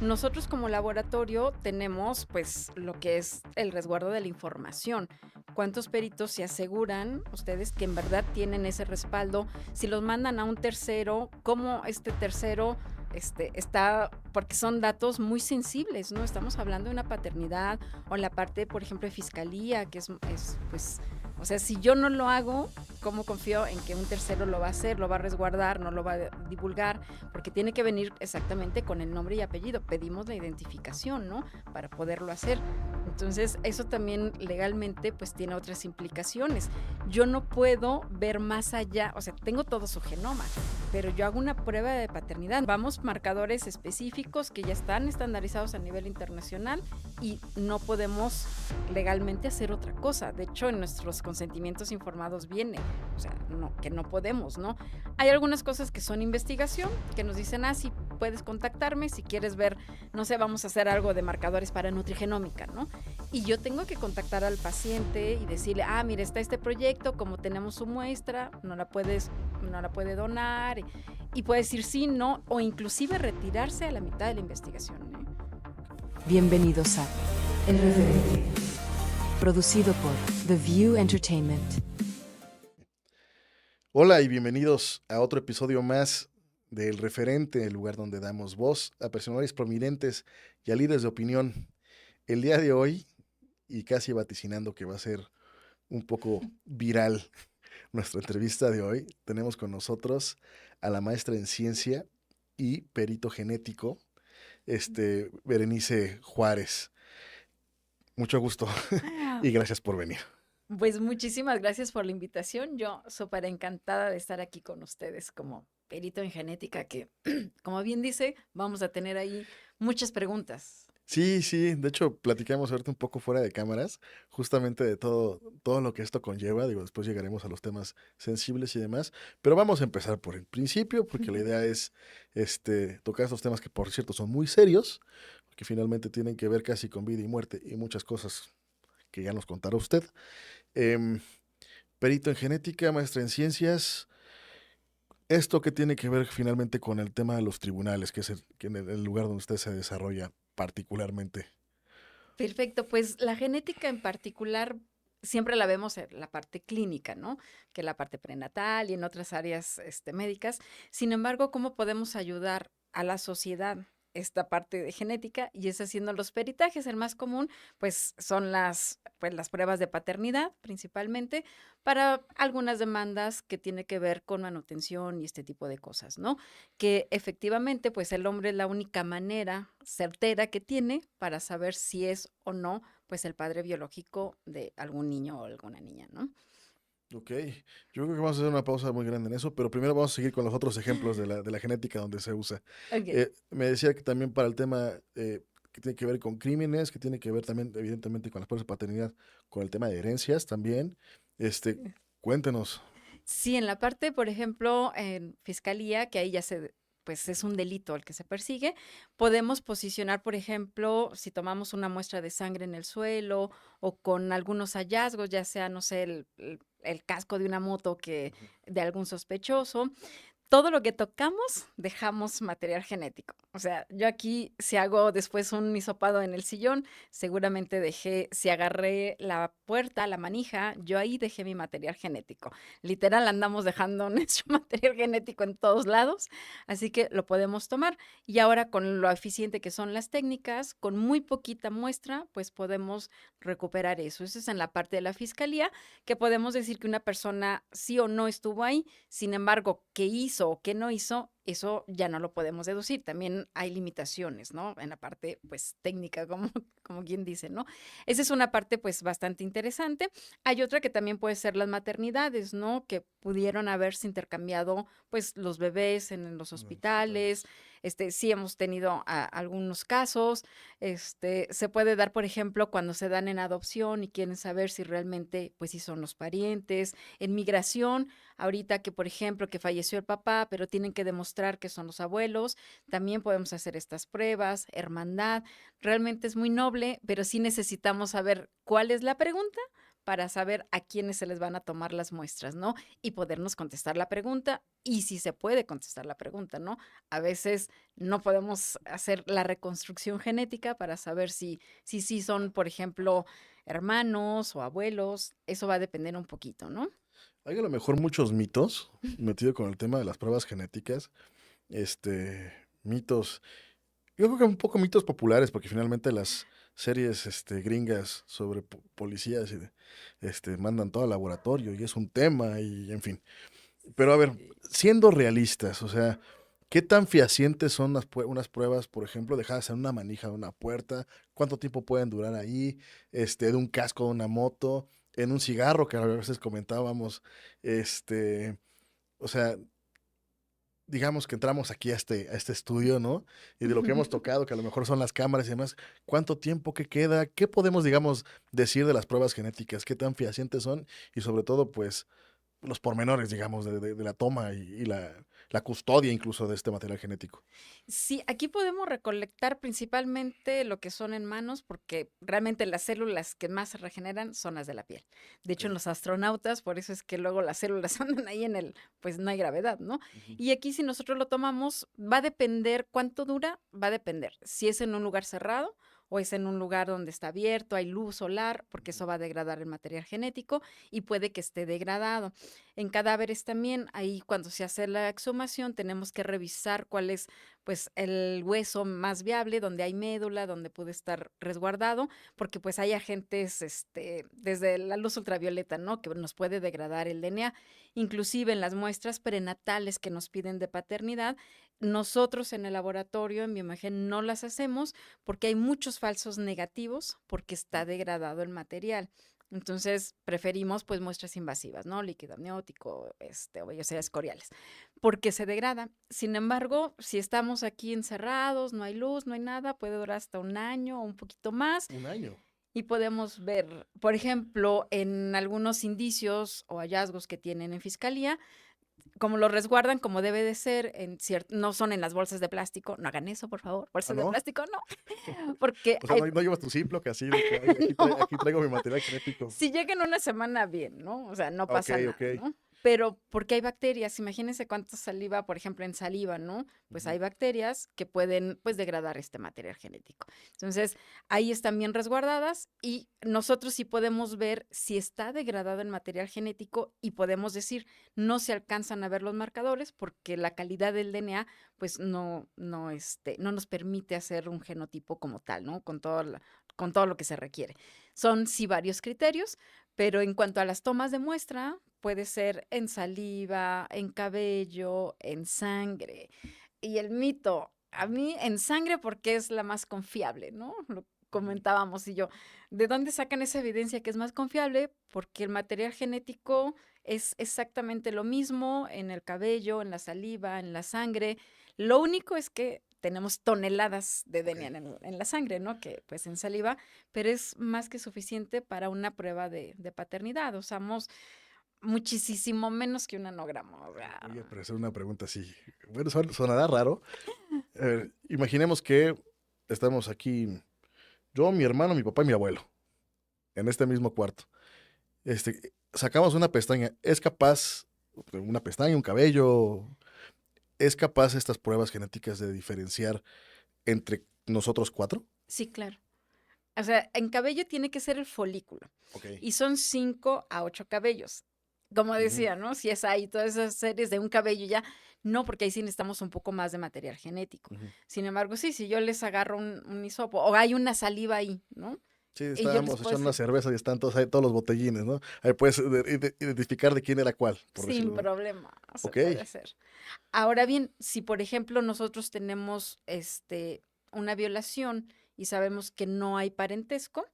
Nosotros como laboratorio tenemos, pues, lo que es el resguardo de la información. ¿Cuántos peritos se aseguran ustedes que en verdad tienen ese respaldo? Si los mandan a un tercero, ¿cómo este tercero, está? Porque son datos muy sensibles, ¿no? Estamos hablando de una paternidad o la parte, por ejemplo, de fiscalía, que pues, o sea, si yo no lo hago, ¿cómo confío en que un tercero lo va a hacer, lo va a resguardar, no lo va a divulgar? Porque tiene que venir exactamente con el nombre y apellido. Pedimos la identificación, ¿no? Para poderlo hacer. Entonces, eso también legalmente pues tiene otras implicaciones. Yo no puedo ver más allá, o sea, tengo todo su genoma, pero yo hago una prueba de paternidad. Vamos marcadores específicos que ya están estandarizados a nivel internacional y no podemos legalmente hacer otra cosa. De hecho, en nuestros consentimientos informados viene, o sea, no, que no podemos, ¿no? Hay algunas cosas que son investigación, que nos dicen, sí, puedes contactarme si quieres ver, no sé, vamos a hacer algo de marcadores para nutrigenómica, ¿no? Y yo tengo que contactar al paciente y decirle, mira, está este proyecto, como tenemos su muestra, no la puede donar, y puede decir sí, no, o inclusive retirarse a la mitad de la investigación, ¿eh? Bienvenidos a El Referente, producido por The View Entertainment. Hola y bienvenidos a otro episodio más de El Referente, el lugar donde damos voz a personajes prominentes y a líderes de opinión. El día de hoy, y casi vaticinando que va a ser un poco viral nuestra entrevista de hoy, tenemos con nosotros a la maestra en ciencia y perito genético, Berenice Juárez. Mucho gusto y gracias por venir. Pues muchísimas gracias por la invitación. Yo súper encantada de estar aquí con ustedes como perito en genética, que como bien dice, vamos a tener ahí muchas preguntas. Sí, de hecho platicamos ahorita un poco fuera de cámaras, justamente de todo lo que esto conlleva, digo, después llegaremos a los temas sensibles y demás, pero vamos a empezar por el principio, porque la idea es tocar estos temas que por cierto son muy serios, que finalmente tienen que ver casi con vida y muerte y muchas cosas que ya nos contará usted. Em, Perito en genética, maestra en ciencias, ¿esto qué tiene que ver finalmente con el tema de los tribunales, que es el lugar donde usted se desarrolla particularmente? Perfecto, pues la genética en particular siempre la vemos en la parte clínica, ¿no? Que es la parte prenatal y en otras áreas médicas. Sin embargo, ¿cómo podemos ayudar a la sociedad esta parte de genética? Y es haciendo los peritajes. El más común, pues, son las pruebas de paternidad, principalmente, para algunas demandas que tiene que ver con manutención y este tipo de cosas, ¿no? Que efectivamente, pues el hombre es la única manera certera que tiene para saber si es o no, pues el padre biológico de algún niño o alguna niña, ¿no? Ok, yo creo que vamos a hacer una pausa muy grande en eso, pero primero vamos a seguir con los otros ejemplos de la genética donde se usa. Ok. Me decía que también para el tema que tiene que ver con crímenes, que tiene que ver también evidentemente con las pruebas de paternidad, con el tema de herencias también. Este, Cuéntenos. Sí, en la parte, por ejemplo, en fiscalía, que ahí pues es un delito el que se persigue, podemos posicionar, por ejemplo, si tomamos una muestra de sangre en el suelo o con algunos hallazgos, ya sea, no sé, el casco de una moto de algún sospechoso. Todo lo que tocamos, dejamos material genético. O sea, yo aquí, si hago después un hisopado en el sillón, seguramente si agarré la puerta, la manija, yo ahí dejé mi material genético. Literal, andamos dejando nuestro material genético en todos lados, así que lo podemos tomar. Y ahora, con lo eficiente que son las técnicas, con muy poquita muestra, pues podemos recuperar eso. Eso es en la parte de la fiscalía, que podemos decir que una persona sí o no estuvo ahí. Sin embargo, qué hizo o qué no hizo, eso ya no lo podemos deducir. También hay limitaciones, ¿no? En la parte, pues, técnica, como quien dice, ¿no? Esa es una parte, pues, bastante interesante. Hay otra que también puede ser las maternidades, ¿no? Que pudieron haberse intercambiado, pues, los bebés en los En los hospitales. hospitales. Sí hemos tenido algunos casos. Se puede dar, por ejemplo, cuando se dan en adopción y quieren saber si realmente, pues, si son los parientes. En migración, ahorita que, por ejemplo, que falleció el papá, pero tienen que demostrar que son los abuelos, también podemos hacer estas pruebas, hermandad. Realmente es muy noble, pero sí necesitamos saber cuál es la pregunta para saber a quiénes se les van a tomar las muestras, ¿no? Y podernos contestar la pregunta, y si se puede contestar la pregunta, ¿no? A veces no podemos hacer la reconstrucción genética para saber si son, por ejemplo, hermanos o abuelos. Eso va a depender un poquito, ¿no? Hay a lo mejor muchos mitos metido con el tema de las pruebas genéticas, mitos, yo creo que un poco mitos populares, porque finalmente las series gringas sobre policías mandan todo al laboratorio y es un tema y en fin. Pero a ver, Sí. siendo realistas, o sea, ¿qué tan fehacientes son unas pruebas, por ejemplo, dejadas en una manija de una puerta? ¿Cuánto tiempo pueden durar ahí? De un casco de una moto, en un cigarro, que a veces comentábamos, o sea, digamos que entramos aquí a este estudio, ¿no? Y de lo que hemos tocado, que a lo mejor son las cámaras y demás, ¿cuánto tiempo que queda? ¿Qué podemos, digamos, decir de las pruebas genéticas? ¿Qué tan fehacientes son? Y sobre todo, pues, los pormenores, digamos, de la toma y la custodia incluso de este material genético. Sí, aquí podemos recolectar principalmente lo que son en manos, porque realmente las células que más se regeneran son las de la piel. De hecho, en Ok. los astronautas, por eso es que luego las células andan ahí pues no hay gravedad, ¿no? Ujú. Y aquí si nosotros lo tomamos, va a depender cuánto dura, va a depender si es en un lugar cerrado o es en un lugar donde está abierto, hay luz solar, porque eso va a degradar el material genético y puede que esté degradado. En cadáveres también, ahí cuando se hace la exhumación, tenemos que revisar cuál es pues el hueso más viable, donde hay médula, donde puede estar resguardado, porque pues hay agentes, desde la luz ultravioleta, ¿no? Que nos puede degradar el DNA. Inclusive en las muestras prenatales que nos piden de paternidad, nosotros en el laboratorio, en Bioimagen, no las hacemos porque hay muchos falsos negativos porque está degradado el material. Entonces preferimos pues muestras invasivas, ¿no? Líquido amniótico, o vellosidades escoriales, porque se degrada. Sin embargo, si estamos aquí encerrados, no hay luz, no hay nada, puede durar hasta un año o un poquito más Un año. y podemos ver, por ejemplo, en algunos indicios o hallazgos que tienen en fiscalía, como lo resguardan como debe de ser, no son en las bolsas de plástico, no hagan eso, por favor, Ah, bolsas de ¿no? plástico no, porque O sea, hay, no llevas tu Ziploc así de que "Ay, aquí, no, aquí traigo mi material genético". si llega en una semana, bien, ¿no? O sea, no Ok, pasa ok. nada, ¿no? Pero porque hay bacterias, imagínense cuánta saliva, por ejemplo, en saliva, ¿no? Pues Ujú. hay bacterias que pueden, pues, degradar este material genético. Entonces, ahí están bien resguardadas y nosotros sí podemos ver si está degradado el material genético y podemos decir, no se alcanzan a ver los marcadores porque la calidad del DNA, pues, no nos permite hacer un genotipo como tal, ¿no? Con todo lo que se requiere. Son sí varios criterios, pero en cuanto a las tomas de muestra, puede ser en saliva, en cabello, en sangre. Y el mito, a mí en sangre porque es la más confiable, ¿no? Lo Ujú. comentábamos y yo, ¿de dónde sacan esa evidencia que es más confiable? Porque el material genético es exactamente lo mismo en el cabello, en la saliva, en la sangre. Lo único es que tenemos toneladas de Ok. DNA en la sangre, ¿no? Que pues en saliva, pero es más que suficiente para una prueba de paternidad. Usamos muchísimo menos que un anograma. O sea, Voy a hacer una pregunta así. Bueno, sonará raro. Imaginemos que estamos aquí, yo, mi hermano, mi papá y mi abuelo, en este mismo cuarto. Sacamos una pestaña. ¿Es capaz, una pestaña, un cabello, es capaz estas pruebas genéticas de diferenciar entre nosotros cuatro? sí, claro. O sea, en cabello tiene que ser el folículo Ok. y son 5 a 8 cabellos. Como Ujú. decía, ¿no? Si es ahí todas esas series de un cabello ya, no, porque ahí sí necesitamos un poco más de material genético. Ujú. Sin embargo, sí, si yo les agarro un hisopo o hay una saliva ahí, ¿no? Sí, Y yo les estábamos puedo echando una decir, cerveza y están todos ahí, todos los botellines, ¿no? Ahí puedes identificar de quién era cuál, por sin decirlo. problema, se Ok. puede hacer. Ahora bien, si por ejemplo nosotros tenemos una violación y sabemos que no hay parentesco,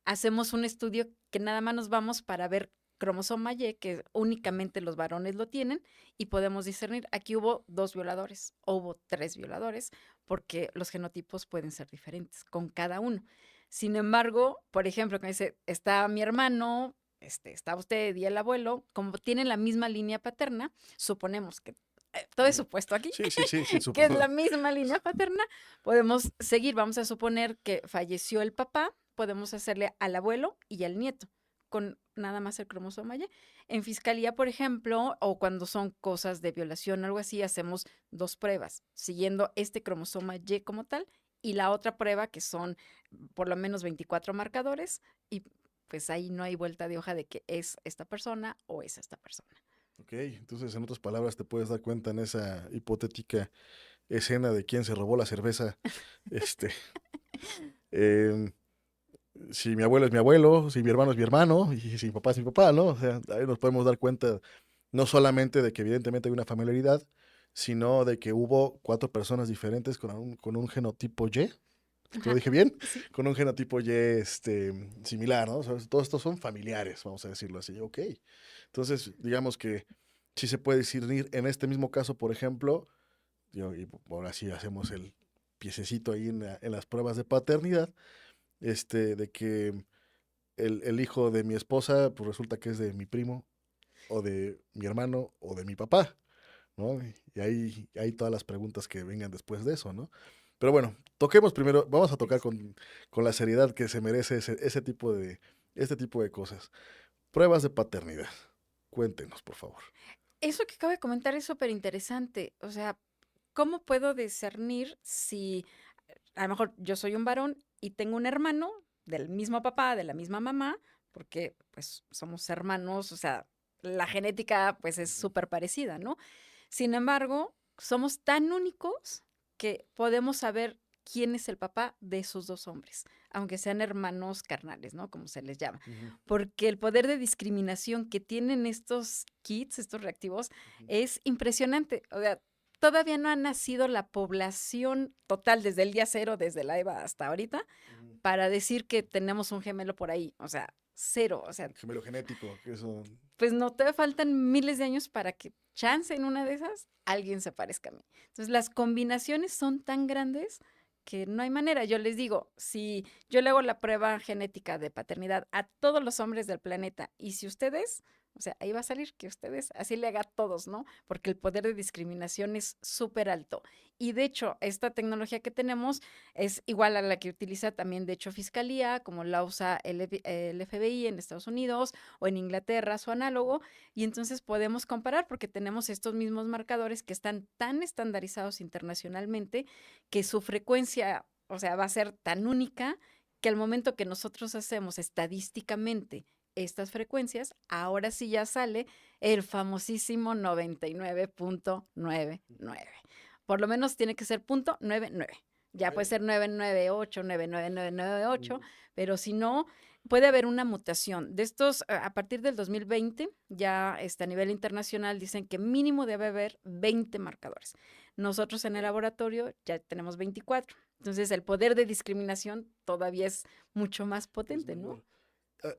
hacemos un estudio que nada más nos vamos para ver cromosoma Y, que únicamente los varones lo tienen, y podemos discernir, aquí hubo 2 violadores, o hubo 3 violadores, porque los genotipos pueden ser diferentes con cada uno. Sin embargo, por ejemplo, que dice, está mi hermano, está usted y el abuelo, como tienen la misma línea paterna, suponemos que todo es Ujú. supuesto aquí, Sí, sí, sí, sí, que es supongo. la misma línea paterna, podemos seguir, vamos a suponer que falleció el papá, podemos hacerle al abuelo y al nieto, con nada más el cromosoma Y. En fiscalía, por ejemplo, o cuando son cosas de violación o algo así, hacemos 2 pruebas, siguiendo este cromosoma Y como tal, y la otra prueba que son por lo menos 24 marcadores, y pues ahí no hay vuelta de hoja de que es esta persona o es esta persona. Ok, entonces en otras palabras te puedes dar cuenta en esa hipotética escena de quién se robó la cerveza, este, em, si mi abuelo es mi abuelo, si mi hermano es mi hermano, y si mi papá es mi papá, ¿no? O sea, ahí nos podemos dar cuenta no solamente de que evidentemente hay una familiaridad, sino de que hubo 4 personas diferentes con un genotipo Y, ¿lo Ajá, dije bien? sí. Con un genotipo Y similar, ¿no? O sea, todos estos son familiares, vamos a decirlo así, ok. Entonces, digamos que sí se puede discernir en este mismo caso, por ejemplo, y ahora sí hacemos el piececito ahí en las pruebas de paternidad, de que el hijo de mi esposa, pues resulta que es de mi primo, o de mi hermano, o de mi papá, ¿no? Y ahí todas las preguntas que vengan después de eso, ¿no? Pero bueno, toquemos primero, vamos a tocar con la seriedad que se merece este tipo de cosas. Pruebas de paternidad. Cuéntenos, por favor. Eso que acabo de comentar es súper interesante. O sea, ¿cómo puedo discernir si a lo mejor yo soy un varón y tengo un hermano del mismo papá, de la misma mamá, porque pues somos hermanos, o sea, la genética pues es súper parecida, ¿no? Sin embargo, somos tan únicos que podemos saber quién es el papá de esos 2 hombres, aunque sean hermanos carnales, ¿no? Como se les llama. Ujú, Porque el poder de discriminación que tienen estos kits, estos reactivos, ujú, es impresionante. O sea, todavía no ha nacido la población total desde el día 0, desde la EVA hasta ahorita, ujú. para decir que tenemos un gemelo por ahí. O sea, 0. O sea, Gemelo genético, que eso. pues no te faltan miles de años para que chance en una de esas alguien se parezca a mí. Entonces, las combinaciones son tan grandes que no hay manera. Yo les digo, si yo le hago la prueba genética de paternidad a todos los hombres del planeta y si ustedes, o sea, ahí va a salir que ustedes así le haga a todos, ¿no? Porque el poder de discriminación es súper alto. Y de hecho, esta tecnología que tenemos es igual a la que utiliza también, de hecho, Fiscalía, como la usa el FBI en Estados Unidos o en Inglaterra, su análogo, y entonces podemos comparar porque tenemos estos mismos marcadores que están tan estandarizados internacionalmente que su frecuencia, o sea, va a ser tan única que al momento que nosotros hacemos estadísticamente estas frecuencias, ahora sí ya sale el famosísimo 99.99. Por lo menos tiene que ser .99. Ya puede Ok. ser 998, 99998, Ujú. pero si no, puede haber una mutación. De estos, a partir del 2020, ya a nivel internacional dicen que mínimo debe haber 20 marcadores. Nosotros en el laboratorio ya tenemos 24. Entonces, el poder de discriminación todavía es mucho más Es potente, ¿no? mayor.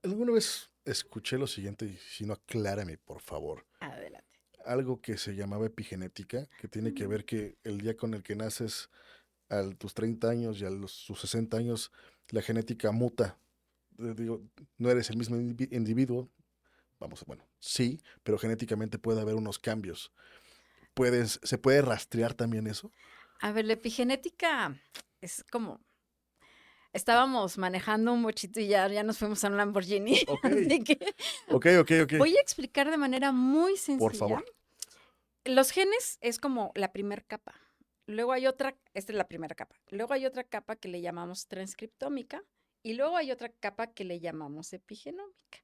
Alguna vez escuché lo siguiente, y si no, aclárame, por favor. Adelante. Algo que se llamaba epigenética, que tiene que ver que el día con el que naces a tus 30 años y sus 60 años, la genética muta. Digo, no eres el mismo individuo, vamos, bueno, sí, pero genéticamente puede haber unos cambios. ¿Se puede rastrear también eso? A ver, la epigenética es como estábamos manejando un bochito y ya nos fuimos a un Lamborghini. Ok, Así que ok. voy a explicar de manera muy Por sencilla. favor. Los genes es como la primera capa. Luego hay otra, esta es la primera capa. Luego hay otra capa que le llamamos transcriptómica y luego hay otra capa que le llamamos epigenómica.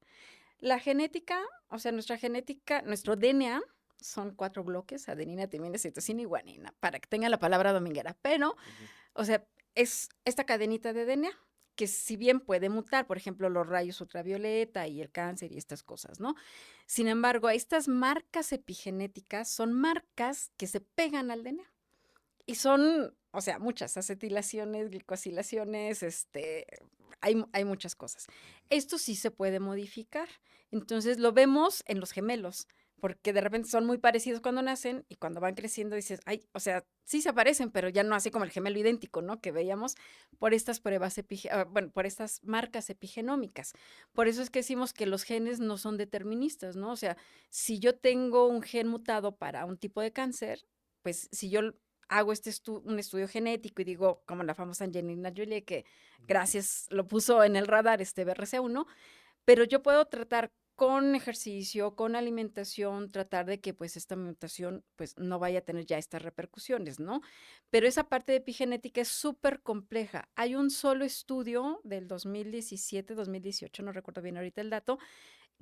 La genética, o sea, nuestra genética, nuestro DNA son 4 bloques, adenina, timina, citosina y guanina, para que tenga la palabra dominguera. Pero, Ujú. o sea, es esta cadenita de DNA que si bien puede mutar, por ejemplo, los rayos ultravioleta y el cáncer y estas cosas, ¿no? Sin embargo, estas marcas epigenéticas son marcas que se pegan al DNA y son, o sea, muchas acetilaciones, glicosilaciones, hay muchas cosas. Esto sí se puede modificar. Entonces lo vemos en los gemelos, porque de repente son muy parecidos cuando nacen y cuando van creciendo dices, ay, o sea, sí se parecen, pero ya no así como el gemelo idéntico, ¿no? Que veíamos por estas pruebas, bueno, por estas marcas epigenómicas. Por eso es que decimos que los genes no son deterministas, ¿no? O sea, si yo tengo un gen mutado para un tipo de cáncer, pues si yo hago un estudio genético y digo, como la famosa Angelina Jolie, que gracias lo puso en el radar este BRCA1, pero yo puedo tratar con ejercicio, con alimentación, tratar de que pues esta mutación pues no vaya a tener ya estas repercusiones, ¿no? Pero esa parte de epigenética es súper compleja. Hay un solo estudio del 2017, 2018, no recuerdo bien ahorita el dato,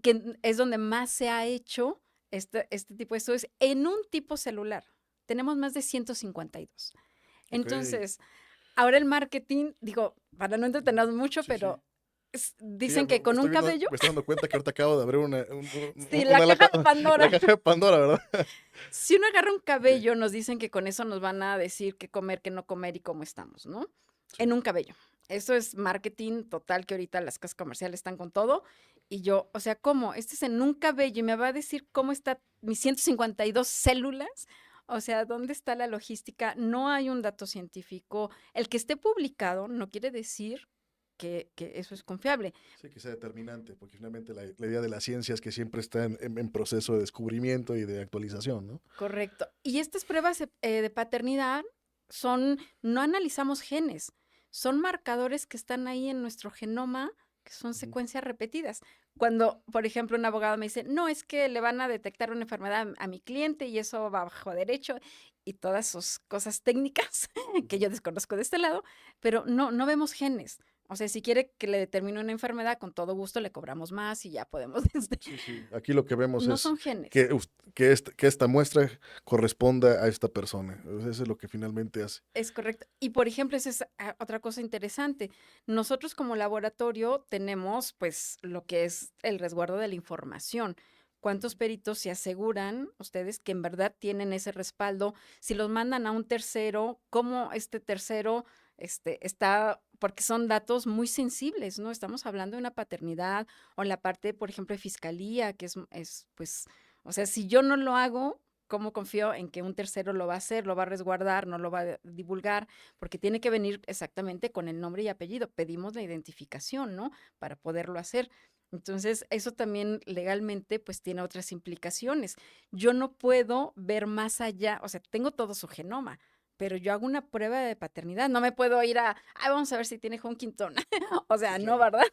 que es donde más se ha hecho este tipo de estudios en un tipo celular. Tenemos más de 152. Ok. Entonces, ahora el marketing, digo, para no entretenernos mucho, Sí, sí. pero Sí, ya dicen que con un cabello, me estoy dando cuenta que ahorita acabo de abrir sí, la una caja lata, de Pandora. la caja de Pandora, ¿verdad? Si uno agarra un Ok, cabello, nos dicen que con eso nos van a decir qué comer, qué no comer y cómo estamos, ¿no? sí. En un cabello. Eso es marketing total, que ahorita las casas comerciales están con todo. Y yo, o sea, ¿cómo? Este es en un cabello y me va a decir cómo está mis 152 células. O sea, ¿dónde está la logística? No hay un dato científico. El que esté publicado no quiere decir que eso es confiable. Sí, que sea determinante, porque finalmente la idea de la ciencia es que siempre está en proceso de descubrimiento y de actualización, ¿no? Correcto. Y estas pruebas de paternidad son, no analizamos genes, son marcadores que están ahí en nuestro genoma, que son Ujú. secuencias repetidas. Cuando, por ejemplo, un abogado me dice, no, es que le van a detectar una enfermedad a mi cliente y eso va bajo derecho y todas sus cosas técnicas que Ujú. yo desconozco de este lado, pero no vemos genes. O sea, si quiere que le determine una enfermedad, con todo gusto le cobramos más y ya podemos, Sí, sí. Aquí lo que vemos no es son genes. que, que esta muestra corresponda a esta persona. O sea, eso es lo que finalmente hace. Es correcto. Y por ejemplo, esa es otra cosa interesante. Nosotros como laboratorio tenemos pues lo que es el resguardo de la información. ¿Cuántos peritos se aseguran ustedes que en verdad tienen ese respaldo? Si los mandan a un tercero, ¿cómo este tercero está? Porque son datos muy sensibles, ¿no? Estamos hablando de una paternidad o la parte, por ejemplo, de fiscalía, que es pues, o sea, si yo no lo hago, ¿cómo confío en que un tercero lo va a hacer, lo va a resguardar, no lo va a divulgar? Porque tiene que venir exactamente con el nombre y apellido. Pedimos la identificación, ¿no? Para poderlo hacer. Entonces, eso también legalmente pues tiene otras implicaciones. Yo no puedo ver más allá, o sea, tengo todo su genoma, pero yo hago una prueba de paternidad, no me puedo ir vamos a ver si tiene Huntington. O Sí, sea, no, claro. ¿verdad?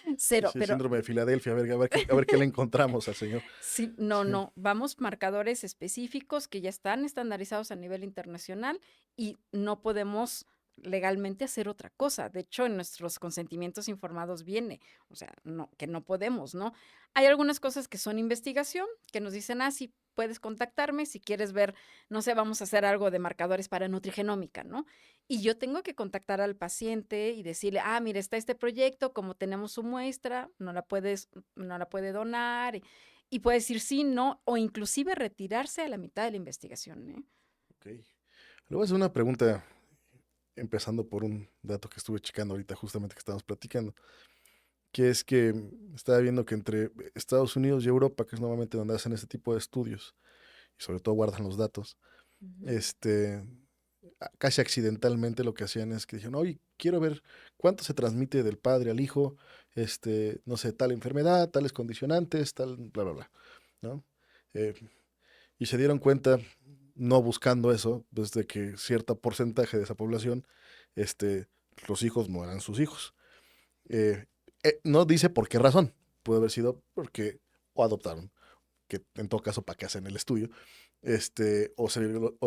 Sí, Cero, sí, pero síndrome de Filadelfia, a ver qué le encontramos al señor. sí, Sí, no, vamos marcadores específicos que ya están estandarizados a nivel internacional y no podemos legalmente hacer otra cosa. De hecho, en nuestros consentimientos informados viene, o sea, no, que no podemos, ¿no? Hay algunas cosas que son investigación, que nos dicen, sí, puedes contactarme si quieres ver, no sé, vamos a hacer algo de marcadores para nutrigenómica, ¿no? Y yo tengo que contactar al paciente y decirle, mire, está este proyecto, como tenemos su muestra, no la puede donar, y puede decir sí, no, o inclusive retirarse a la mitad de la investigación, ¿eh? ok. Le voy a hacer una pregunta, empezando por un dato que estuve checando ahorita, justamente que estábamos platicando, que es que estaba viendo que entre Estados Unidos y Europa, que es normalmente donde hacen este tipo de estudios, y sobre todo guardan los datos, Ujú. este, casi accidentalmente lo que hacían es que dijeron, oye, quiero ver cuánto se transmite del padre al hijo, no sé, tal enfermedad, tales condicionantes, tal, bla, bla, bla, ¿no? Eh, y se dieron cuenta, no buscando eso, pues de que cierto porcentaje de esa población, este, los hijos no eran sus hijos. Eh, no dice por qué razón, puede haber sido porque o adoptaron, que en todo caso para que hacen el estudio, o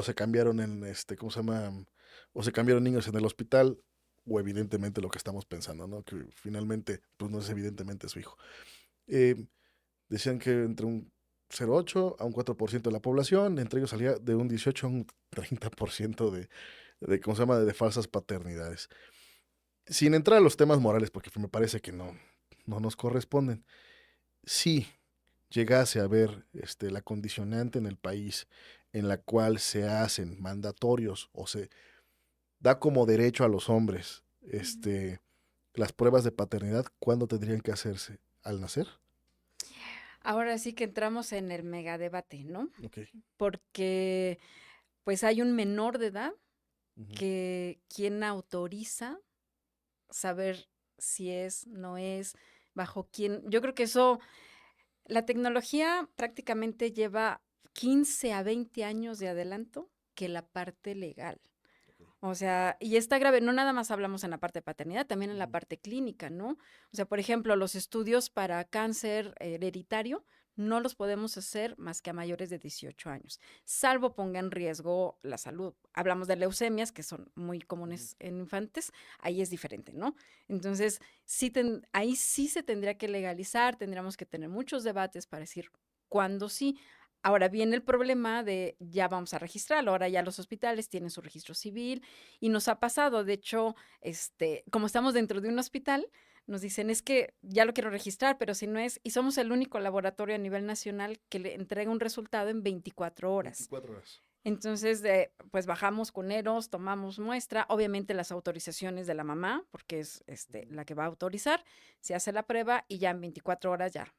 se cambiaron en, ¿cómo se llama? O se cambiaron niños en el hospital, o evidentemente lo que estamos pensando, ¿no? Que finalmente, pues no es evidentemente su hijo. Eh, Decían que entre un 0,8 a un 4% de la población, entre ellos salía de un 18 a un 30% ¿cómo se llama? De falsas paternidades. Sin entrar a los temas morales, porque me parece que no nos corresponden. Si llegase a haber la condicionante en el país en la cual se hacen mandatorios o se da como derecho a los hombres las pruebas de paternidad, ¿cuándo tendrían que hacerse? ¿Al nacer? Ahora sí que entramos en el megadebate, ¿no? Ok. Porque pues hay un menor de edad Ujú. que quien autoriza saber si es, no es, bajo quién. Yo creo que eso, la tecnología prácticamente lleva 15 a 20 años de adelanto que la parte legal. O sea, y está grave, no nada más hablamos en la parte de paternidad, también en la Ujú. parte clínica, ¿no? O sea, por ejemplo, los estudios para cáncer hereditario no los podemos hacer más que a mayores de 18 años, salvo ponga en riesgo la salud. Hablamos de leucemias, que son muy Ujú. comunes en infantes, ahí es diferente, ¿no? Entonces, ahí sí se tendría que legalizar, tendríamos que tener muchos debates para decir cuándo sí. Ahora viene el problema de ya vamos a registrarlo, ahora ya los hospitales tienen su registro civil y nos ha pasado, de hecho, como estamos dentro de un hospital, nos dicen, es que ya lo quiero registrar, pero si no es, y somos el único laboratorio a nivel nacional que le entrega un resultado en 24 horas. 24 horas. Entonces, pues bajamos cuneros, tomamos muestra, obviamente las autorizaciones de la mamá, porque es Ujú. la que va a autorizar, se hace la prueba y ya en 24 horas ya,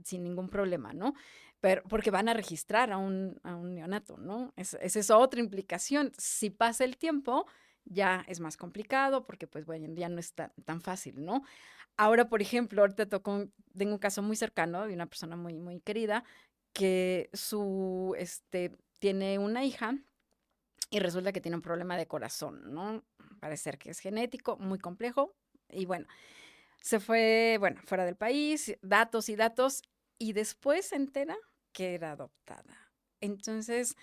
sin ningún problema, ¿no? Pero porque van a registrar a un neonato, ¿no? Esa es otra implicación. Si pasa el tiempo, ya es más complicado porque, pues, bueno, ya no es tan fácil, ¿no? Ahora, por ejemplo, ahorita tengo un caso muy cercano de una persona muy, muy querida que tiene una hija y resulta que tiene un problema de corazón, ¿no? Parece ser que es genético, muy complejo. Y bueno, se fue, bueno, fuera del país, datos y datos, y después se entera que era adoptada. Entonces,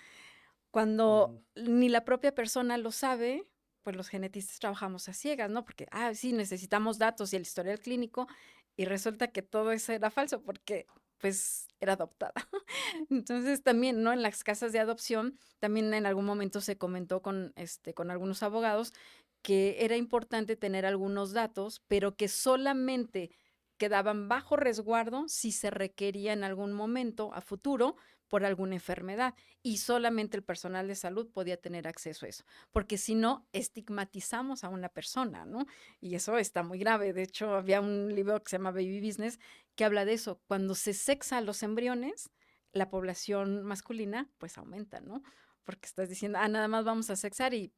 cuando Ujú. ni la propia persona lo sabe, pues los genetistas trabajamos a ciegas, ¿no? Porque, sí, necesitamos datos y el historial clínico, y resulta que todo eso era falso porque, pues, era adoptada. Entonces, también, ¿no? En las casas de adopción, también en algún momento se comentó con algunos abogados que era importante tener algunos datos, pero que solamente quedaban bajo resguardo si se requería en algún momento a futuro por alguna enfermedad y solamente el personal de salud podía tener acceso a eso, porque si no, estigmatizamos a una persona, ¿no? Y eso está muy grave. De hecho, había un libro que se llama Baby Business que habla de eso. Cuando se sexa a los embriones, la población masculina pues aumenta, ¿no? Porque estás diciendo, nada más vamos a sexar y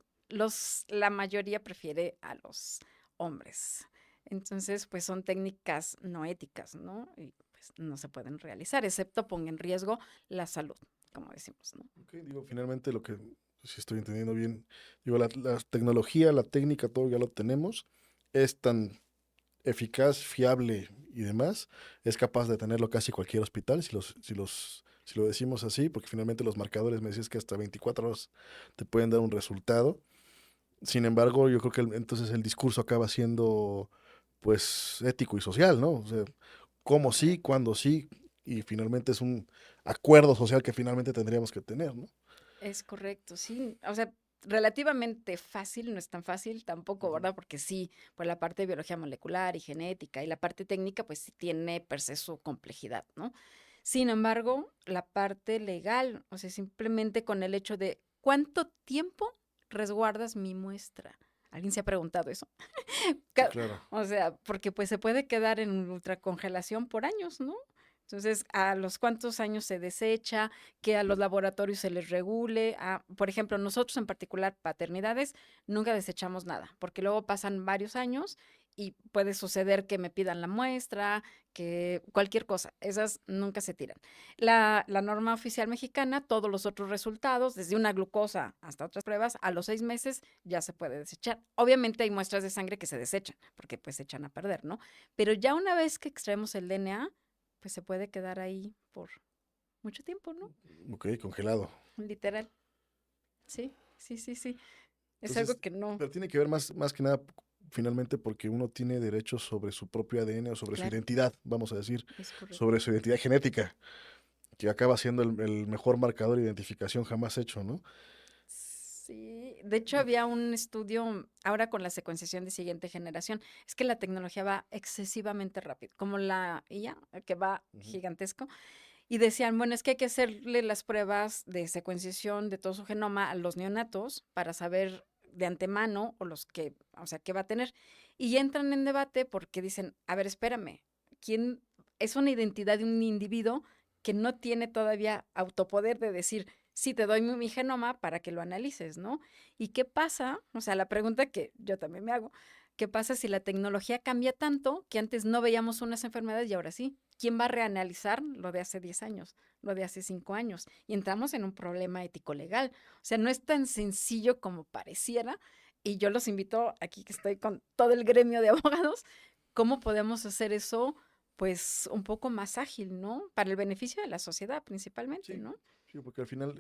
la mayoría prefiere a los hombres. Entonces, pues son técnicas no éticas, ¿no? Y pues no se pueden realizar, excepto ponga en riesgo la salud, como decimos, ¿no? Ok, digo, finalmente lo que, si estoy entendiendo bien, digo, la tecnología, la técnica, todo ya lo tenemos, es tan eficaz, fiable y demás, es capaz de tenerlo casi cualquier hospital, si lo decimos así, porque finalmente los marcadores me decís que hasta 24 horas te pueden dar un resultado. Sin embargo, yo creo que entonces el discurso acaba siendo, pues, ético y social, ¿no? O sea, cómo sí, Correcto. cuándo sí, y finalmente es un acuerdo social que finalmente tendríamos que tener, ¿no? Es correcto, sí. O sea, relativamente fácil, no es tan fácil tampoco, Ujú. ¿verdad? Porque sí, pues la parte de biología molecular y genética y la parte técnica, pues sí tiene per se su complejidad, ¿no? Sin embargo, la parte legal, o sea, simplemente con el hecho de cuánto tiempo resguardas mi muestra. ¿Alguien se ha preguntado eso? Sí, claro. O sea, porque pues se puede quedar en ultracongelación por años, ¿no? Entonces, ¿a los cuántos años se desecha? Que a los laboratorios se les regule. Por ejemplo, nosotros en particular, paternidades, nunca desechamos nada, porque luego pasan varios años y puede suceder que me pidan la muestra, que cualquier cosa, esas nunca se tiran. La norma oficial mexicana, todos los otros resultados, desde una glucosa hasta otras pruebas, a los 6 meses ya se puede desechar. Obviamente hay muestras de sangre que se desechan, porque pues se echan a perder, ¿no? Pero ya una vez que extraemos el DNA, pues se puede quedar ahí por mucho tiempo, ¿no? Ok, congelado. Literal. Sí, sí, sí, sí. Es algo Entonces, que no. pero tiene que ver más que nada finalmente porque uno tiene derechos sobre su propio ADN o sobre su Claro, identidad, vamos a decir, es sobre correcto. su identidad genética, que acaba siendo el mejor marcador de identificación jamás hecho, ¿no? Sí, de hecho había un estudio ahora con la secuenciación de siguiente generación. Es que la tecnología va excesivamente rápido, como la IA, que va Ujú. gigantesco. Y decían, bueno, es que hay que hacerle las pruebas de secuenciación de todo su genoma a los neonatos para saber de antemano o los que, o sea, qué va a tener. Y entran en debate porque dicen, a ver, espérame, ¿quién es una identidad de un individuo que no tiene todavía autopoder de decir, sí, te doy mi genoma para que lo analices, ¿no? ¿Y qué pasa? O sea, la pregunta que yo también me hago, ¿qué pasa si la tecnología cambia tanto que antes no veíamos unas enfermedades y ahora sí? ¿Quién va a reanalizar lo de hace 10 años, lo de hace 5 años? Y entramos en un problema ético-legal. O sea, no es tan sencillo como pareciera, y yo los invito, aquí que estoy con todo el gremio de abogados, ¿cómo podemos hacer eso, pues, un poco más ágil, ¿no? Para el beneficio de la sociedad principalmente, Sí, ¿no? sí, porque al final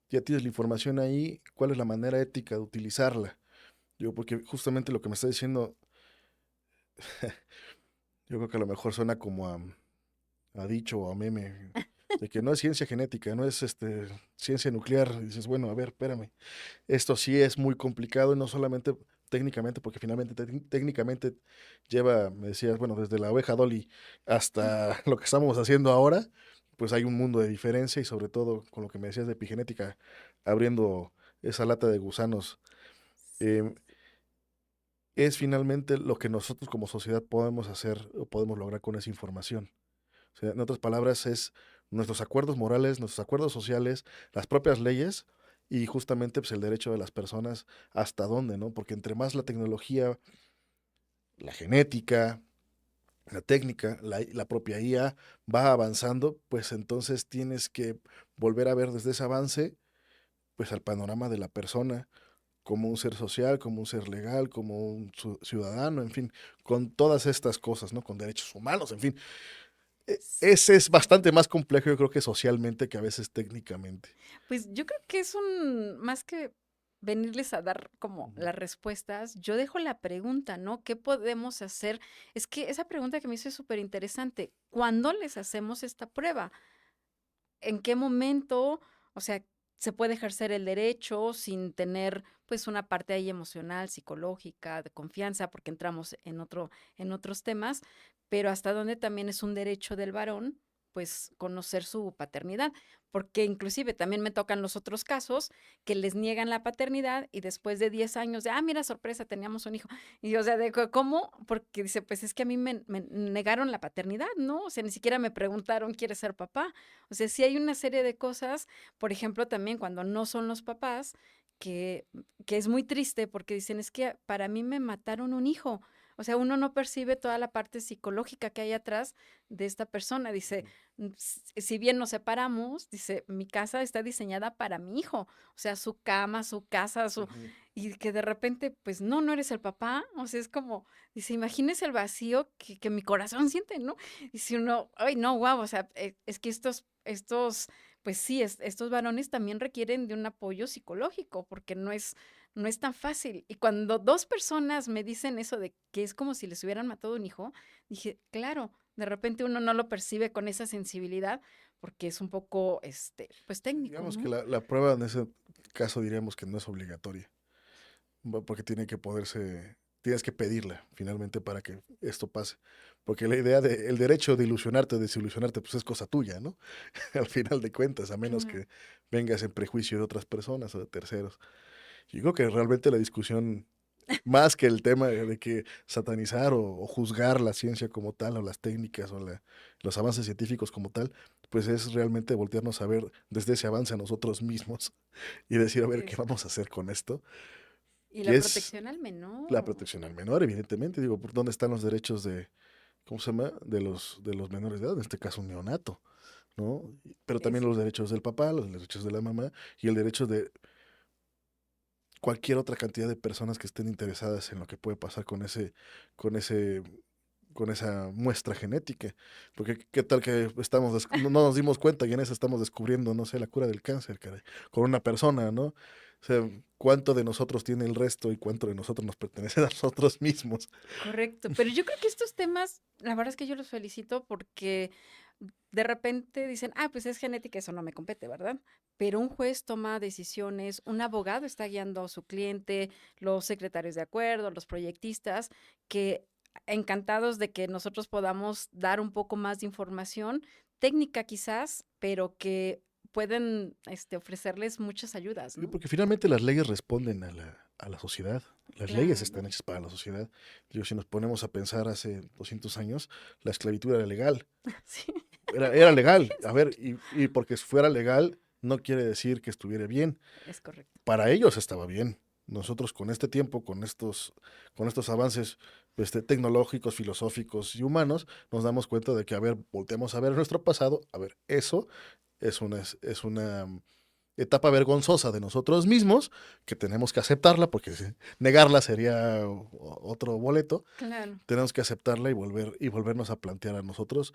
ya tienes la información ahí, cuál es la manera ética de utilizarla. Digo, porque justamente lo que me está diciendo, yo creo que a lo mejor suena como a dicho o a meme, de que no es ciencia genética, no es ciencia nuclear. Y dices, bueno, a ver, espérame. Esto sí es muy complicado y no solamente técnicamente, porque finalmente técnicamente lleva, me decías, bueno, desde la oveja Dolly hasta lo que estamos haciendo ahora, pues hay un mundo de diferencia y sobre todo con lo que me decías de epigenética, abriendo esa lata de gusanos, em, es finalmente lo que nosotros como sociedad podemos hacer o podemos lograr con esa información. O sea, en otras palabras, es nuestros acuerdos morales, nuestros acuerdos sociales, las propias leyes y justamente pues, el derecho de las personas hasta dónde, ¿no? Porque entre más la tecnología, la genética, la técnica, la propia IA va avanzando, pues entonces tienes que volver a ver desde ese avance, pues al panorama de la persona como un ser social, como un ser legal, como un ciudadano, en fin, con todas estas cosas, ¿no? Con derechos humanos, en fin. Ese es bastante más complejo, yo creo que socialmente que a veces técnicamente. Pues, yo creo que es un más que venirles a dar como Ujú. las respuestas, yo dejo la pregunta, ¿no? ¿Qué podemos hacer? Es que esa pregunta que me hizo es superinteresante, ¿cuándo les hacemos esta prueba? ¿En qué momento, o sea, se puede ejercer el derecho sin tener, pues, una parte ahí emocional, psicológica, de confianza, porque entramos en otros temas, pero hasta dónde también es un derecho del varón, pues, conocer su paternidad, porque inclusive también me tocan los otros casos que les niegan la paternidad y después de 10 años de, mira, sorpresa, teníamos un hijo. Y, o sea, de ¿cómo? Porque dice, pues es que a mí me negaron la paternidad, ¿no? O sea, ni siquiera me preguntaron, ¿quieres ser papá? O sea, sí hay una serie de cosas, por ejemplo, también cuando no son los papás, que, que es muy triste porque dicen, es que para mí me mataron un hijo. O sea, uno no percibe toda la parte psicológica que hay atrás de esta persona. Dice, si bien nos separamos, dice, mi casa está diseñada para mi hijo. O sea, su cama, su casa, su... Ujú. Y que de repente, pues no, no eres el papá. O sea, es como, dice, imagínese el vacío que mi corazón siente, ¿no? Y si uno, ay, no, guau, o sea, es que pues sí, estos varones también requieren de un apoyo psicológico, porque no es tan fácil. Y cuando dos personas me dicen eso de que es como si les hubieran matado un hijo, dije, claro, de repente uno no lo percibe con esa sensibilidad, porque es un poco, pues Sí, técnico, digamos que ¿no? la prueba en ese caso diríamos que no es obligatoria, porque tienes que pedirla finalmente para que esto pase. Porque el derecho de ilusionarte o desilusionarte, pues es cosa tuya, ¿no? Al final de cuentas, a menos Claro. que vengas en prejuicio de otras personas o de terceros. Yo creo que realmente la discusión, más que el tema de que satanizar o juzgar la ciencia como tal, o las técnicas o los avances científicos como tal, pues es realmente voltearnos a ver desde ese avance a nosotros mismos y decir, a ver, ¿qué Es- vamos a hacer con esto? y Que la es protección al la menor, o protección al sea, menor, evidentemente. Digo, ¿por dónde están los derechos ¿cómo se llama? De los menores de edad, en este caso un neonato, ¿no? Pero también es los derechos del papá, los derechos de la mamá y el derecho de cualquier otra cantidad de personas que estén interesadas en lo que puede pasar con ese, con esa muestra genética. Porque qué tal que no nos dimos cuenta y en eso estamos descubriendo, no sé, la cura del cáncer, caray, con una persona, ¿no? O sea, cuánto de nosotros tiene el resto y cuánto de nosotros nos pertenece a nosotros mismos. correcto. Pero yo creo que estos temas, la verdad es que yo los felicito porque de repente dicen, pues es genética, eso no me compete, ¿verdad? Pero un juez toma decisiones, un abogado está guiando a su cliente, los secretarios de acuerdo, los proyectistas, que encantados de que nosotros podamos dar un poco más de información técnica quizás, pero que pueden ofrecerles muchas ayudas, Sí, ¿no? porque finalmente las leyes responden a la sociedad. Las leyes están Claro, hechas para la sociedad. Digo, si nos ponemos a pensar hace 200 años, la esclavitud era legal. sí, Era legal. A ver, y porque fuera legal no quiere decir que estuviera bien. es correcto. Para ellos estaba bien. Nosotros con este tiempo, con estos avances tecnológicos, filosóficos y humanos, nos damos cuenta de que, a ver, volteamos a ver nuestro pasado. A ver, eso es una etapa vergonzosa de nosotros mismos, que tenemos que aceptarla, porque negarla sería otro boleto. Claro. Tenemos que aceptarla y volvernos a plantear a nosotros,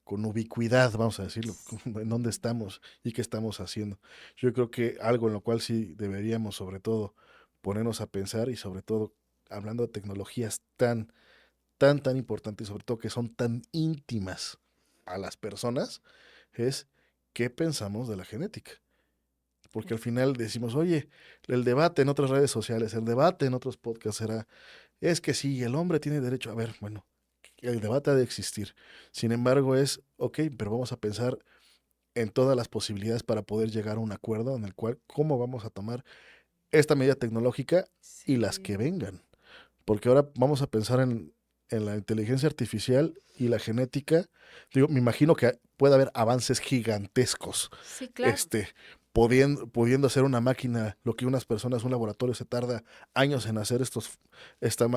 con ubicuidad, vamos a decirlo, en dónde estamos y qué estamos haciendo. Yo creo que algo en lo cual sí deberíamos, sobre todo, ponernos a pensar y sobre todo, hablando de tecnologías tan importantes, y sobre todo que son tan íntimas a las personas, es qué pensamos de la genética. Porque al final decimos, oye, el debate en otras redes sociales, el debate en otros podcasts será, es que sí, el hombre tiene derecho. A ver, bueno, el debate ha de existir. Sin embargo, ok, pero vamos a pensar en todas las posibilidades para poder llegar a un acuerdo en el cual, cómo vamos a tomar esta medida tecnológica y las que Sí, vengan. Porque ahora vamos a pensar en la inteligencia artificial y la genética. Digo, me imagino que puede haber avances gigantescos, sí, claro. este, pudiendo hacer una máquina, lo que unas personas, un laboratorio se tarda años en hacer estas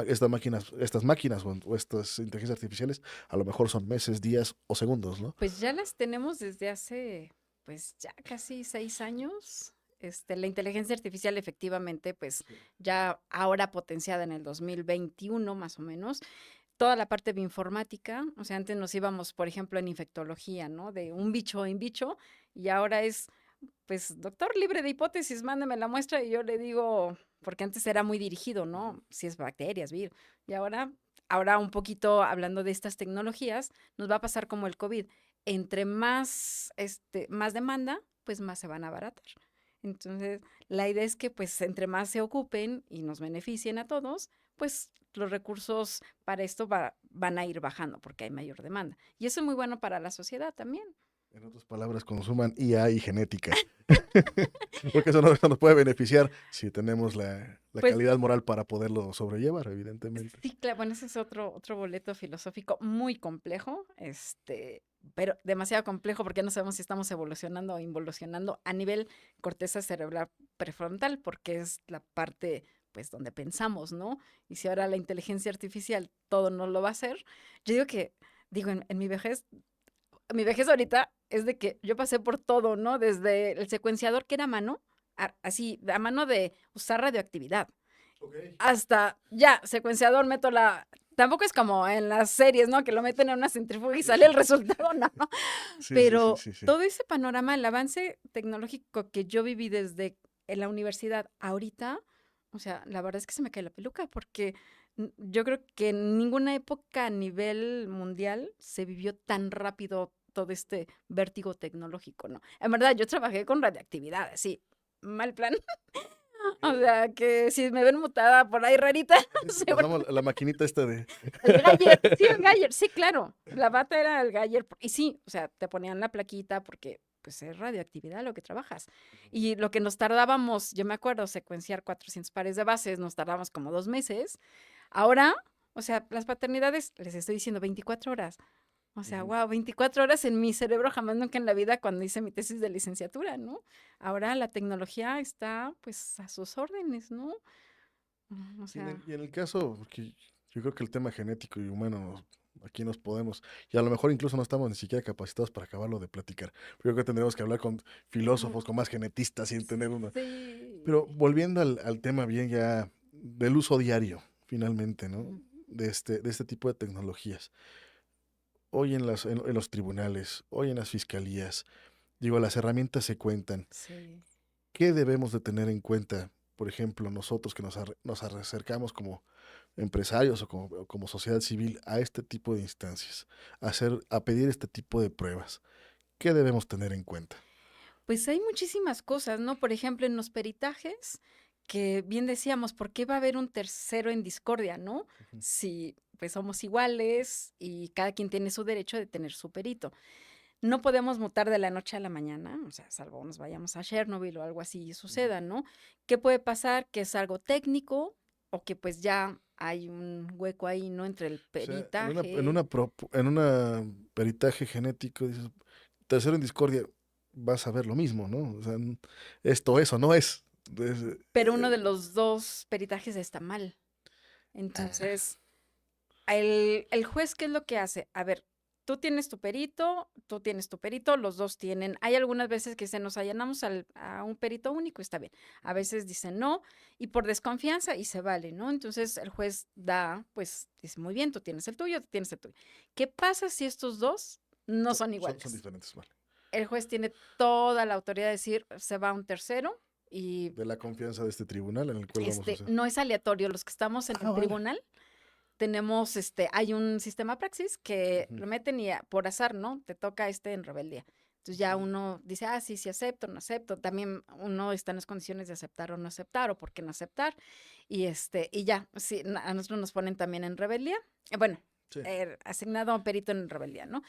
máquinas o estas inteligencias artificiales, a lo mejor son meses, días o segundos, ¿no? Pues ya las tenemos desde hace, pues ya casi 6 años. La inteligencia artificial efectivamente, pues ya ahora potenciada en el 2021 más o menos, toda la parte bioinformática, o sea, antes nos íbamos, por ejemplo, en infectología, ¿no? De un bicho en bicho, y ahora es, pues, doctor libre de hipótesis, mándeme la muestra y yo le digo, porque antes era muy dirigido, ¿no? Si es bacterias, virus, y ahora un poquito hablando de estas tecnologías, nos va a pasar como el COVID. Entre más demanda, pues más se van a abaratar. Entonces, la idea es que pues entre más se ocupen y nos beneficien a todos, pues los recursos para esto van a ir bajando porque hay mayor demanda. Y eso es muy bueno para la sociedad también. En otras palabras, consuman IA y genética. Porque eso nos puede beneficiar si tenemos la Pues calidad moral para poderlo sobrellevar, evidentemente. sí, claro, bueno, ese es otro boleto filosófico muy complejo, pero demasiado complejo porque no sabemos si estamos evolucionando o involucionando a nivel corteza cerebral prefrontal, porque es la parte, pues, donde pensamos, ¿no? Y si ahora la inteligencia artificial todo nos lo va a hacer, yo digo, en mi vejez ahorita es de que yo pasé por todo, ¿no? Desde el secuenciador que era a mano, así, a mano de usar radioactividad Ok. hasta ya, secuenciador, meto la. Tampoco es como en las series, ¿no? Que lo meten en una centrífuga y sale el resultado, no. Sí, sí, sí, Pero sí, sí. todo ese panorama, el avance tecnológico que yo viví desde en la universidad ahorita, o sea, la verdad es que se me cae la peluca porque yo creo que en ninguna época a nivel mundial se vivió tan rápido todo este vértigo tecnológico, ¿no? En verdad, yo trabajé con radioactividad, así, mal plan. O sea, que si me ven mutada por ahí rarita, Así te seguro. pasamos la maquinita esta de... El Galler, sí, el Galler, sí, claro. La bata era el Galler. Y sí, o sea, te ponían la plaquita porque pues es radioactividad lo que trabajas. Y lo que nos tardábamos, yo me acuerdo, secuenciar 400 pares de bases, nos tardábamos como 2 meses. Ahora, o sea, las paternidades, les estoy diciendo 24 horas. O sea, Ujú. wow, 24 horas en mi cerebro, jamás nunca en la vida cuando hice mi tesis de licenciatura, ¿no? Ahora la tecnología está pues a sus órdenes, ¿no? O Y sea, y en el caso, porque yo creo que el tema genético y humano, aquí nos podemos, y a lo mejor incluso no estamos ni siquiera capacitados para acabarlo de platicar. Yo creo que tendremos que hablar con mm, filósofos, con más genetistas y entender una. sí. Pero volviendo al tema bien ya del uso diario, finalmente, ¿no? Ujú, De este tipo de tecnologías. Hoy en los tribunales, hoy en las fiscalías, digo, las herramientas se cuentan. sí. ¿Qué debemos de tener en cuenta, por ejemplo, nosotros que nos acercamos como empresarios o como sociedad civil a este tipo de instancias, a pedir este tipo de pruebas? ¿Qué debemos tener en cuenta? Pues hay muchísimas cosas, ¿no? Por ejemplo, en los peritajes, que bien decíamos, ¿por qué va a haber un tercero en discordia, no? Ujú. Si pues somos iguales y cada quien tiene su derecho de tener su perito. No podemos mutar de la noche a la mañana, o sea, salvo nos vayamos a Chernobyl o algo así y Ujú. suceda, ¿no? ¿Qué puede pasar? Que es algo técnico o que pues ya hay un hueco ahí, ¿no? Entre el O sea, peritaje. en una peritaje genético, dices, tercero en discordia, vas a ver lo mismo, ¿no? O sea, esto es o no es. Pero uno de los dos peritajes está mal. Ah, Entonces, el juez, ¿qué es lo que hace? A ver, tú tienes tu perito, los dos tienen. Hay algunas veces que dicen, nos allanamos a un perito único, está bien. A veces dicen no, y por desconfianza, y se vale, ¿no? Entonces el juez pues dice, muy bien, tú tienes el tuyo, tú tienes el tuyo. ¿Qué pasa si estos dos no son Son iguales? diferentes, vale. El juez tiene toda la autoridad de decir, se va un tercero, y De la confianza de este tribunal en el cual vamos a hacer. no es aleatorio. Los que estamos en el Vale. tribunal tenemos, hay un sistema praxis que Ujú. lo meten y por azar, ¿no? Te toca en rebeldía. Entonces ya uno dice, sí, sí acepto, no acepto. También uno está en las condiciones de aceptar o no aceptar, o por qué no aceptar. Y ya, sí, a nosotros nos ponen también en rebeldía. Bueno, Sí. asignado a un perito en rebeldía, ¿no?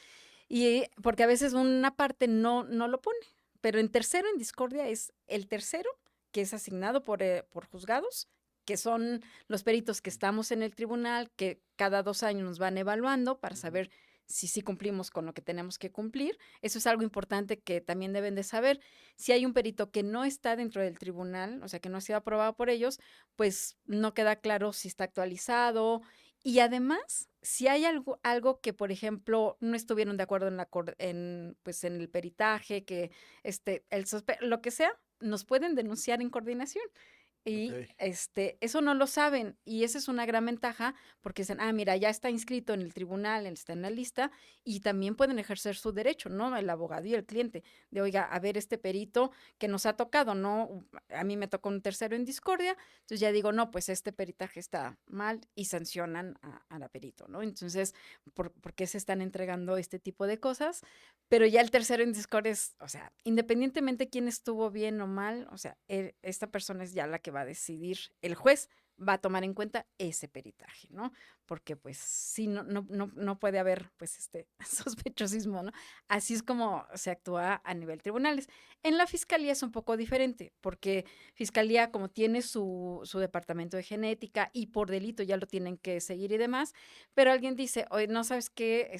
Y porque a veces una parte no lo pone. Pero en tercero en discordia es el tercero que es asignado por juzgados, que son los peritos que estamos en el tribunal, que cada 2 años nos van evaluando para saber si sí cumplimos con lo que tenemos que cumplir. Eso es algo importante que también deben de saber. Si hay un perito que no está dentro del tribunal, o sea, que no ha sido aprobado por ellos, pues no queda claro si está actualizado. Y además, si hay algo que, por ejemplo, no estuvieron de acuerdo pues, en el peritaje, que lo que sea, nos pueden denunciar en coordinación. Y Ok. eso no lo saben, y esa es una gran ventaja porque dicen, mira, ya está inscrito en el tribunal, está en la lista, y también pueden ejercer su derecho, ¿no? El abogado y el cliente, de, oiga, a ver, este perito que nos ha tocado, ¿no? A mí me tocó un tercero en discordia, entonces ya digo, no, pues este peritaje está mal, y sancionan a la perito, ¿no? Entonces, ¿por qué se están entregando este tipo de cosas? Pero ya el tercero en discordia es, o sea, independientemente quién estuvo bien o mal, o sea, esta persona es ya la que va a decidir, el juez va a tomar en cuenta ese peritaje, ¿no? Porque pues sí, no puede haber pues sospechosismo, ¿no? Así es como se actúa a nivel tribunales. En la fiscalía es un poco diferente, porque fiscalía como tiene su departamento de genética y por delito ya lo tienen que seguir y demás, pero alguien dice, oye, no sabes qué,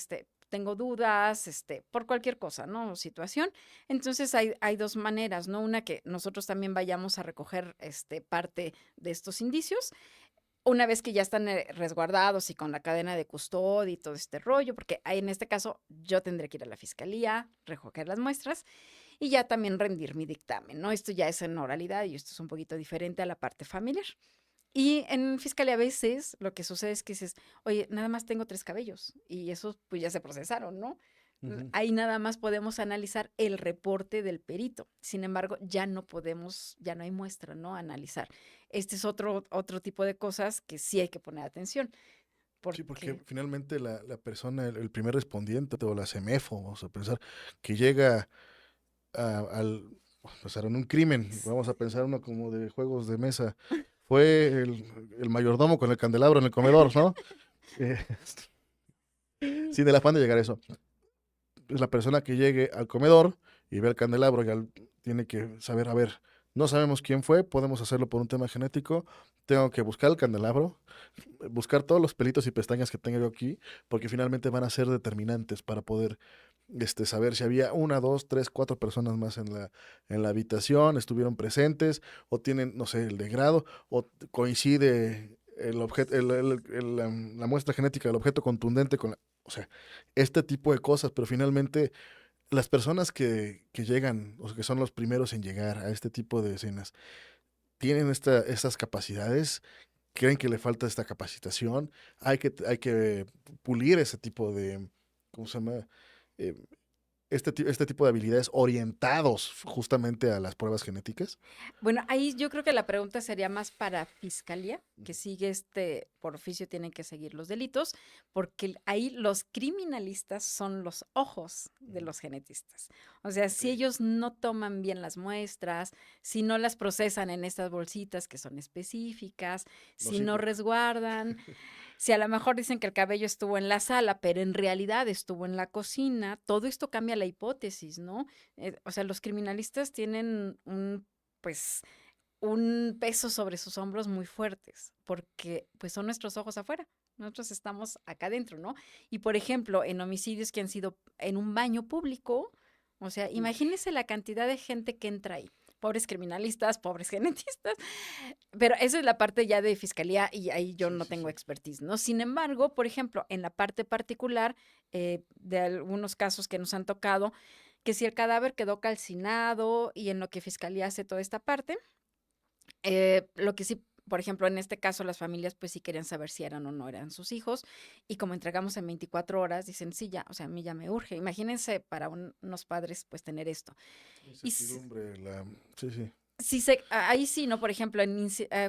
tengo dudas, por cualquier cosa, ¿no? Situación. Entonces hay dos maneras, ¿no? Una que nosotros también vayamos a recoger parte de estos indicios, una vez que ya están resguardados y con la cadena de custodia y todo este rollo, porque ahí en este caso yo tendré que ir a la fiscalía, recoger las muestras y ya también rendir mi dictamen, ¿no? Esto ya es en oralidad y esto es un poquito diferente a la parte familiar. Y en fiscalía a veces lo que sucede es que dices, oye, nada más tengo 3 cabellos y esos pues ya se procesaron, ¿no? Ujú. Ahí nada más podemos analizar el reporte del perito. Sin embargo, ya no podemos, ya no hay muestra, ¿no? Analizar. Este es otro tipo de cosas que sí hay que poner atención, Sí, porque porque finalmente la persona, el primer respondiente o la CEMEFO, vamos a pensar, que llega al, pues, en un crimen, vamos a pensar uno como de juegos de mesa, fue el mayordomo con el candelabro en el comedor, ¿no? Eh, sin el afán de llegar a eso. Es la persona que llegue al comedor y ve el candelabro, ya tiene que saber, a ver, no sabemos quién fue, podemos hacerlo por un tema genético, tengo que buscar el candelabro, buscar todos los pelitos y pestañas que tenga yo aquí, porque finalmente van a ser determinantes para poder saber si había una, dos, tres, cuatro personas más en la habitación, estuvieron presentes, o tienen, no sé, el degrado, o coincide el objeto, la muestra genética del objeto contundente con o sea, este tipo de cosas, pero finalmente las personas que llegan, o sea, que son los primeros en llegar a este tipo de escenas, tienen estas capacidades, creen que le falta esta capacitación, hay que pulir ese tipo de, ¿cómo se llama? Eh, este tipo de habilidades orientados justamente a las pruebas genéticas. bueno, ahí yo creo que la pregunta sería más para fiscalía, que sigue por oficio tienen que seguir los delitos, porque ahí los criminalistas son los ojos de los genetistas. O sea, Ok. si ellos no toman bien las muestras, si no las procesan en estas bolsitas que son específicas, No, si sí, no resguardan, si a lo mejor dicen que el cabello estuvo en la sala, pero en realidad estuvo en la cocina, todo esto cambia la hipótesis, ¿no? O sea, los criminalistas tienen pues, un peso sobre sus hombros muy fuertes, porque pues son nuestros ojos afuera. Nosotros estamos acá adentro, ¿no? Y por ejemplo, en homicidios que han sido en un baño público, o sea, uy, imagínese la cantidad de gente que entra ahí. pobres criminalistas, pobres genetistas, pero esa es la parte ya de fiscalía y ahí yo Sí, no sí, tengo sí. expertise, ¿no? Sin embargo, por ejemplo, en la parte particular de algunos casos que nos han tocado, que si el cadáver quedó calcinado y en lo que fiscalía hace toda esta parte, lo que sí, por ejemplo, en este caso las familias pues sí querían saber si eran o no eran sus hijos y como entregamos en 24 horas, dicen, sí, ya, o sea, a mí ya me urge. Imagínense para unos padres pues tener esto. Y Incertidumbre, sí, sí. si ahí sí, ¿no? Por ejemplo,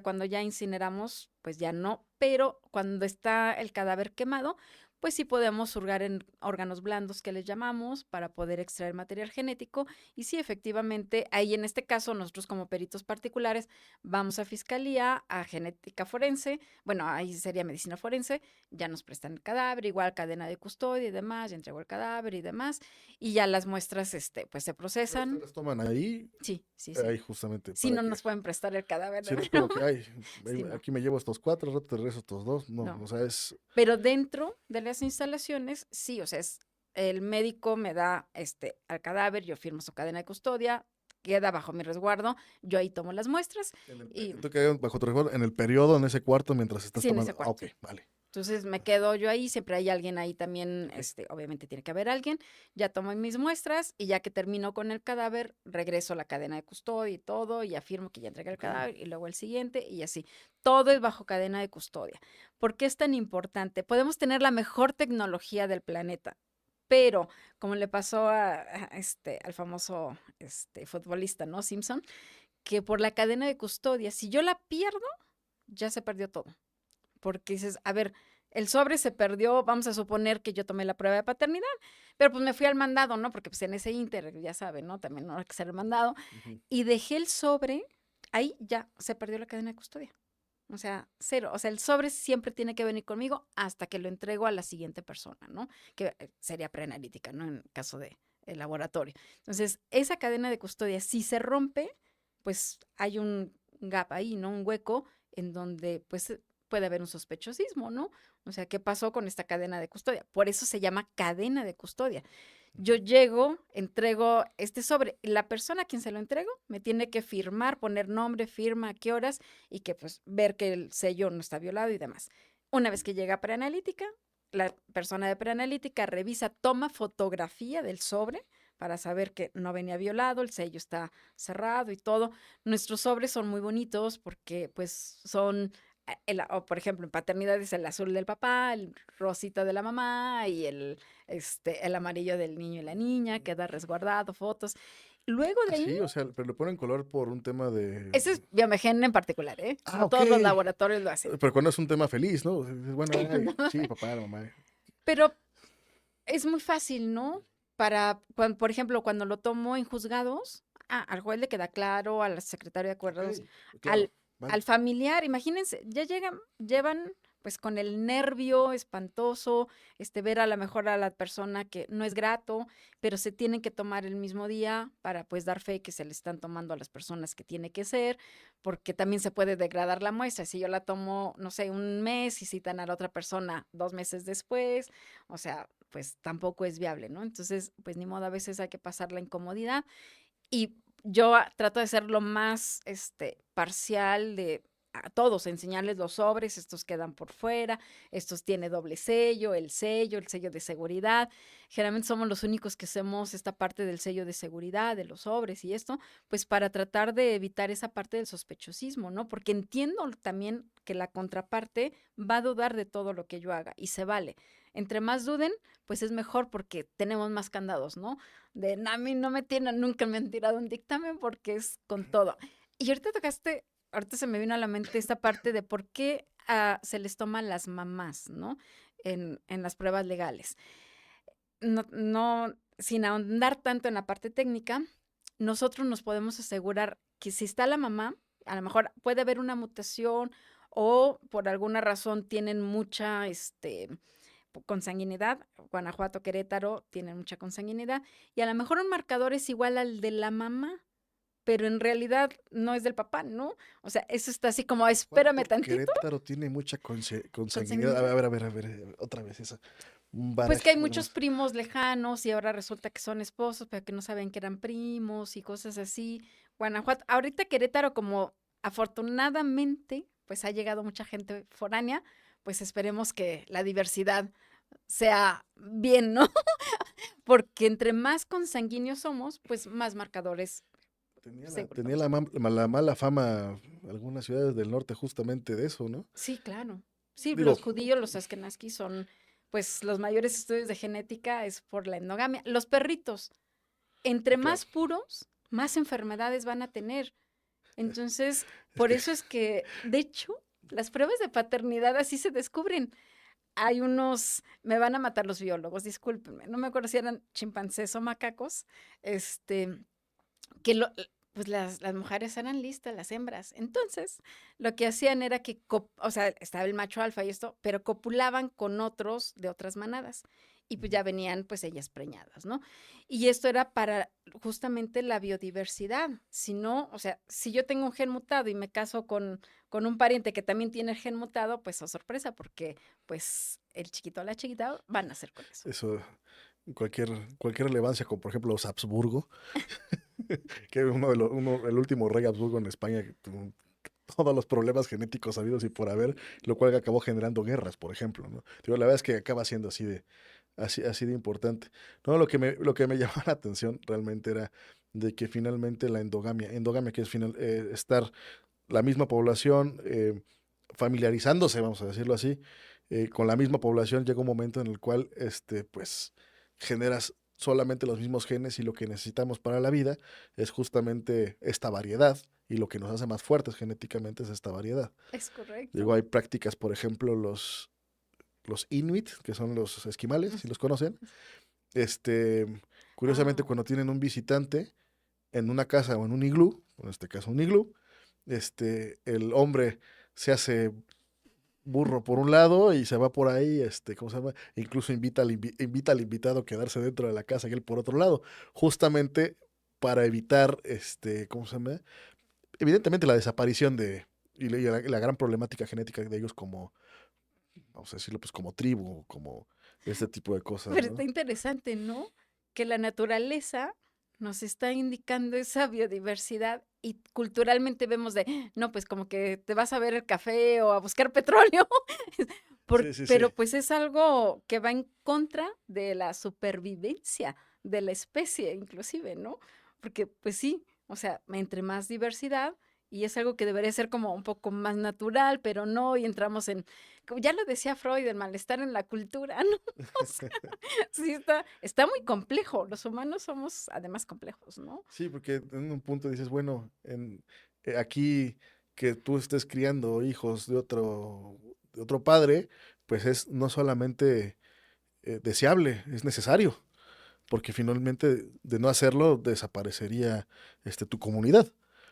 cuando ya incineramos, pues ya no, pero cuando está el cadáver quemado, pues sí podemos hurgar en órganos blandos que les llamamos para poder extraer material genético. Y sí, efectivamente, ahí en este caso, nosotros como peritos particulares vamos a fiscalía, a genética forense, bueno, ahí sería medicina forense, ya nos prestan el cadáver, igual cadena de custodia y demás, ya entregó el cadáver y demás, y ya las muestras, pues se Pero ustedes procesan. las toman ahí, Sí, sí, sí. ahí justamente, Sí, para no que, nos pueden prestar el cadáver de si no es como nuevo. que, ay, Sí, no, aquí me llevo estos 4, al rato te regreso estos 2, no, no. o sea, es, Pero dentro de las instalaciones, sí, o sea, el médico me da al cadáver, yo firmo su cadena de custodia, queda bajo mi resguardo, yo ahí tomo las muestras y tú que bajo tu resguardo, en el periodo, en ese cuarto, mientras estás sí, en ese tomando, cuarto. ok, vale. Entonces me quedo yo ahí, siempre hay alguien ahí también, Ok. obviamente tiene que haber alguien, ya tomo mis muestras y ya que termino con el cadáver, regreso a la cadena de custodia y todo, y afirmo que ya entregué el Ok. cadáver y luego el siguiente y así. Todo es bajo cadena de custodia. ¿Por qué es tan importante? Podemos tener la mejor tecnología del planeta, pero como le pasó al famoso futbolista, ¿no? Simpson, que por la cadena de custodia, si yo la pierdo, ya se perdió todo porque dices, a ver, el sobre se perdió, vamos a suponer que yo tomé la prueba de paternidad, pero pues me fui al mandado, ¿no? Porque pues en ese inter, ya saben, ¿no? También no hay que ser el mandado. Ujú. Y dejé el sobre, ahí ya se perdió la cadena de custodia. O sea, cero. O sea, el sobre siempre tiene que venir conmigo hasta que lo entrego a la siguiente persona, ¿no? Que sería preanalítica, ¿no? En caso de el laboratorio. Entonces, esa cadena de custodia, si se rompe, pues hay un gap ahí, ¿no? Un hueco en donde, pues, puede haber un sospechosismo, ¿no? O sea, ¿qué pasó con esta cadena de custodia? Por eso se llama cadena de custodia. Yo llego, entrego este sobre, la persona a quien se lo entrego me tiene que firmar, poner nombre, firma, a qué horas y que pues ver que el sello no está violado y demás. Una vez que llega a preanalítica, la persona de preanalítica revisa, toma fotografía del sobre para saber que no venía violado, el sello está cerrado y todo. Nuestros sobres son muy bonitos porque pues son o por ejemplo, en paternidad es el azul del papá, el rosita de la mamá y el amarillo del niño y la niña, queda resguardado, fotos. Luego Ah, de ahí, sí, o sea, pero le ponen color por un tema ese es Biomegen en particular, ¿eh? Ah, No ok. todos los laboratorios lo hacen. Pero cuando es un tema feliz, ¿no? Bueno, ay, No, sí, papá, la mamá. pero es muy fácil, ¿no? Por ejemplo, cuando lo tomo en juzgados, al juez le queda claro, al secretario de Ok, acuerdos, claro, al, vale. al familiar, imagínense, ya llevan pues con el nervio espantoso, ver a lo mejor a la persona que no es grato, pero se tienen que tomar el mismo día para pues dar fe que se le están tomando a las personas que tiene que ser, porque también se puede degradar la muestra. Si yo la tomo, no sé, un mes y citan a la otra persona 2 meses después, o sea, pues tampoco es viable, ¿no? Entonces, pues ni modo, a veces hay que pasar la incomodidad y yo trato de ser lo más parcial de a todos, enseñarles los sobres, estos quedan por fuera, estos tiene doble sello, el sello de seguridad. Generalmente somos los únicos que hacemos esta parte del sello de seguridad, de los sobres y esto, pues para tratar de evitar esa parte del sospechosismo, ¿no? Porque entiendo también que la contraparte va a dudar de todo lo que yo haga y se vale. Entre más duden, pues es mejor porque tenemos más candados, ¿no? A mí no me tienen, nunca me han tirado un dictamen porque es con todo. Y ahorita se me vino a la mente esta parte de por qué se les toma a las mamás, ¿no? En las pruebas legales. No, sin ahondar tanto en la parte técnica, nosotros nos podemos asegurar que si está la mamá, a lo mejor puede haber una mutación o por alguna razón tienen mucha, consanguinidad, Guanajuato, Querétaro tienen mucha consanguinidad y a lo mejor un marcador es igual al de la mamá, pero en realidad no es del papá, ¿no? O sea, eso está así como, espérame ¿Cuánto tantito, Querétaro tiene mucha consanguinidad? consanguinidad. A ver, otra vez esa. Un Pues que baraje, hay bueno, muchos más. primos lejanos y ahora resulta que son esposos, pero que no saben que eran primos y cosas así. Guanajuato. Ahorita Querétaro, como afortunadamente, pues ha llegado mucha gente foránea, pues esperemos que la diversidad sea bien, ¿no? Porque entre más consanguíneos somos, pues más marcadores seguro Tenía vamos a tener. la mala fama algunas ciudades del norte justamente de eso, ¿no? Sí, claro. Sí, Digo, los judíos, los askenazis son, pues los mayores estudios de genética es por la endogamia. Los perritos, entre claro, más puros, más enfermedades van a tener. Entonces, es por que eso es que, de hecho, las pruebas de paternidad así se descubren. Hay unos, me van a matar los biólogos, discúlpenme, no me acuerdo si eran chimpancés o macacos, este, que pues las mujeres eran listas, las hembras. Entonces, lo que hacían era que, o sea, estaba el macho alfa y esto, pero copulaban con otros de otras manadas. Y pues ya venían pues ellas preñadas, ¿no? Y esto era para justamente la biodiversidad. Si no, o sea, si yo tengo un gen mutado y me caso con un pariente que también tiene el gen mutado, pues oh sorpresa, porque pues el chiquito o la chiquita van a nacer con eso. eso, cualquier, cualquier relevancia, como por ejemplo los Habsburgo, que el último rey Habsburgo en España, que tuvo todos los problemas genéticos habidos y por haber, lo cual acabó generando guerras, por ejemplo, ¿no? Digo, la verdad es que acaba siendo así de importante. No, lo que me llamaba la atención realmente era de que finalmente la endogamia que es estar la misma población familiarizándose, vamos a decirlo así, con la misma población, llega un momento en el cual, pues, generas solamente los mismos genes y lo que necesitamos para la vida es justamente esta variedad y lo que nos hace más fuertes genéticamente es esta variedad. Es correcto. Digo, hay prácticas, por ejemplo, los Inuit, que son los esquimales, si los conocen, este, curiosamente Ah, cuando tienen un visitante en una casa o en un iglú, en este caso un iglú, el hombre se hace burro por un lado y se va por ahí, ¿cómo se llama? Incluso invita al invitado a quedarse dentro de la casa y él por otro lado, justamente para evitar, ¿cómo se llama? Evidentemente la desaparición la gran problemática genética de ellos como, vamos a decirlo, pues como tribu, como este tipo de cosas, pero está ¿no? interesante, ¿no? Que la naturaleza nos está indicando esa biodiversidad y culturalmente vemos de, no, pues como que te vas a ver el café o a buscar petróleo, Sí, sí, sí. pero pues es algo que va en contra de la supervivencia de la especie, inclusive, ¿no? Porque pues sí, o sea, entre más diversidad, y es algo que debería ser como un poco más natural, pero no, y entramos en, como ya lo decía Freud, el malestar en la cultura, ¿no? O sea, sí, está muy complejo. Los humanos somos además complejos, ¿no? Sí, porque en un punto dices, bueno, aquí que tú estés criando hijos de otro padre, pues es no solamente deseable, es necesario, porque finalmente de no hacerlo desaparecería tu comunidad.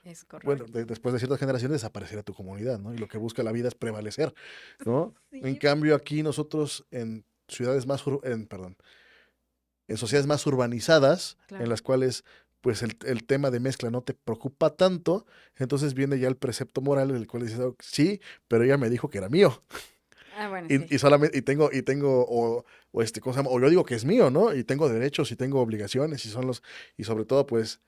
Es Bueno, correcto. después de ciertas generaciones desaparecería tu comunidad, ¿no? Y lo que busca la vida es prevalecer, ¿no? En Sí, cambio, aquí nosotros en ciudades más, perdón, en sociedades más urbanizadas, en claro. las cuales pues el tema de mezcla no te preocupa tanto, entonces viene ya el precepto moral en el cual dices, "Oh, sí, pero ella me dijo que era mío, Ah, bueno, sí. y solamente, ¿cómo se llama? O yo digo que es mío, ¿no? Y tengo derechos y tengo obligaciones, y sobre todo, pues,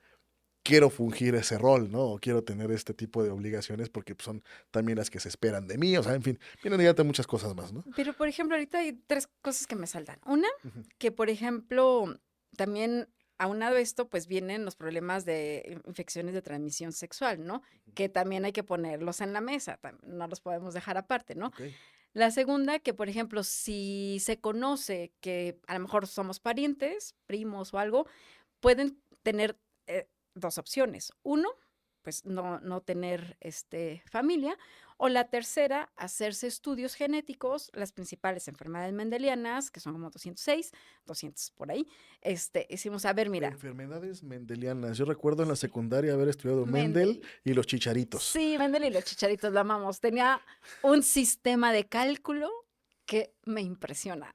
quiero fungir ese rol, ¿no? O quiero tener este tipo de obligaciones porque pues, son también las que se esperan de mí, o sea, en fin, vienen ya muchas cosas más, ¿no? Pero, por ejemplo, ahorita hay tres cosas que me saltan. Una, Ujú. que, por ejemplo, también aunado a esto, pues vienen los problemas de infecciones de transmisión sexual, ¿no? Que también hay que ponerlos en la mesa, no los podemos dejar aparte, ¿no? Ok. La segunda, que por ejemplo, si se conoce que a lo mejor somos parientes, primos o algo, pueden tener dos opciones. Uno, pues no tener familia. O la tercera, hacerse estudios genéticos, las principales enfermedades mendelianas, que son como 206, 200 por ahí. Hicimos, a ver, mira, Enfermedades mendelianas. Yo recuerdo en la sí, secundaria haber estudiado Mendel Mendel. y los chicharitos. Sí, Mendel y los chicharitos, la amamos. Tenía un sistema de cálculo que me impresiona.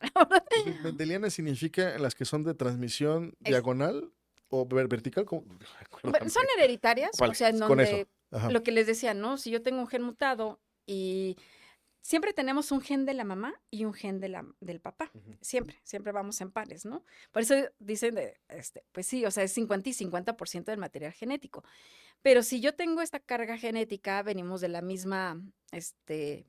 Mendelianas significa las que son de transmisión Es, diagonal o vertical, bueno, son Acuérdame. hereditarias, o Vale, sea, en con eso. donde Ajá. lo que les decía, ¿no? Si yo tengo un gen mutado y siempre tenemos un gen de la mamá y un gen del papá. Ujú. Siempre vamos en pares, ¿no? Por eso dicen, pues sí, o sea, es 50 y 50% del material genético. Pero si yo tengo esta carga genética, venimos de la misma,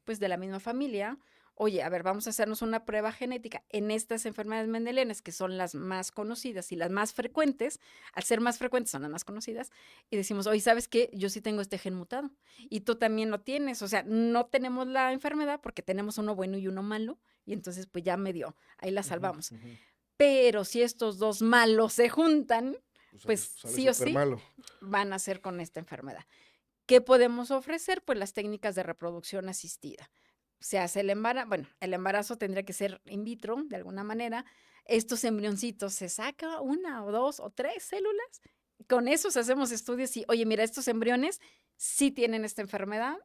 pues de la misma familia. Oye, a ver, vamos a hacernos una prueba genética en estas enfermedades mendelianas, que son las más conocidas y las más frecuentes. Al ser más frecuentes, son las más conocidas. Y decimos, oye, ¿sabes qué? Yo sí tengo este gen mutado. Y tú también lo tienes. O sea, no tenemos la enfermedad porque tenemos uno bueno y uno malo. Y entonces, pues ya medio, ahí la Ujú, salvamos. ujú. Pero si estos dos malos se juntan, Pues pues sale sí o súper sí malo. van a ser con esta enfermedad. ¿Qué podemos ofrecer? Pues las técnicas de reproducción asistida. Se hace el embarazo, bueno, el embarazo tendría que ser in vitro, de alguna manera. Estos embrioncitos se saca una o dos o tres células. Con esos hacemos estudios y, oye, mira, estos embriones sí tienen esta enfermedad,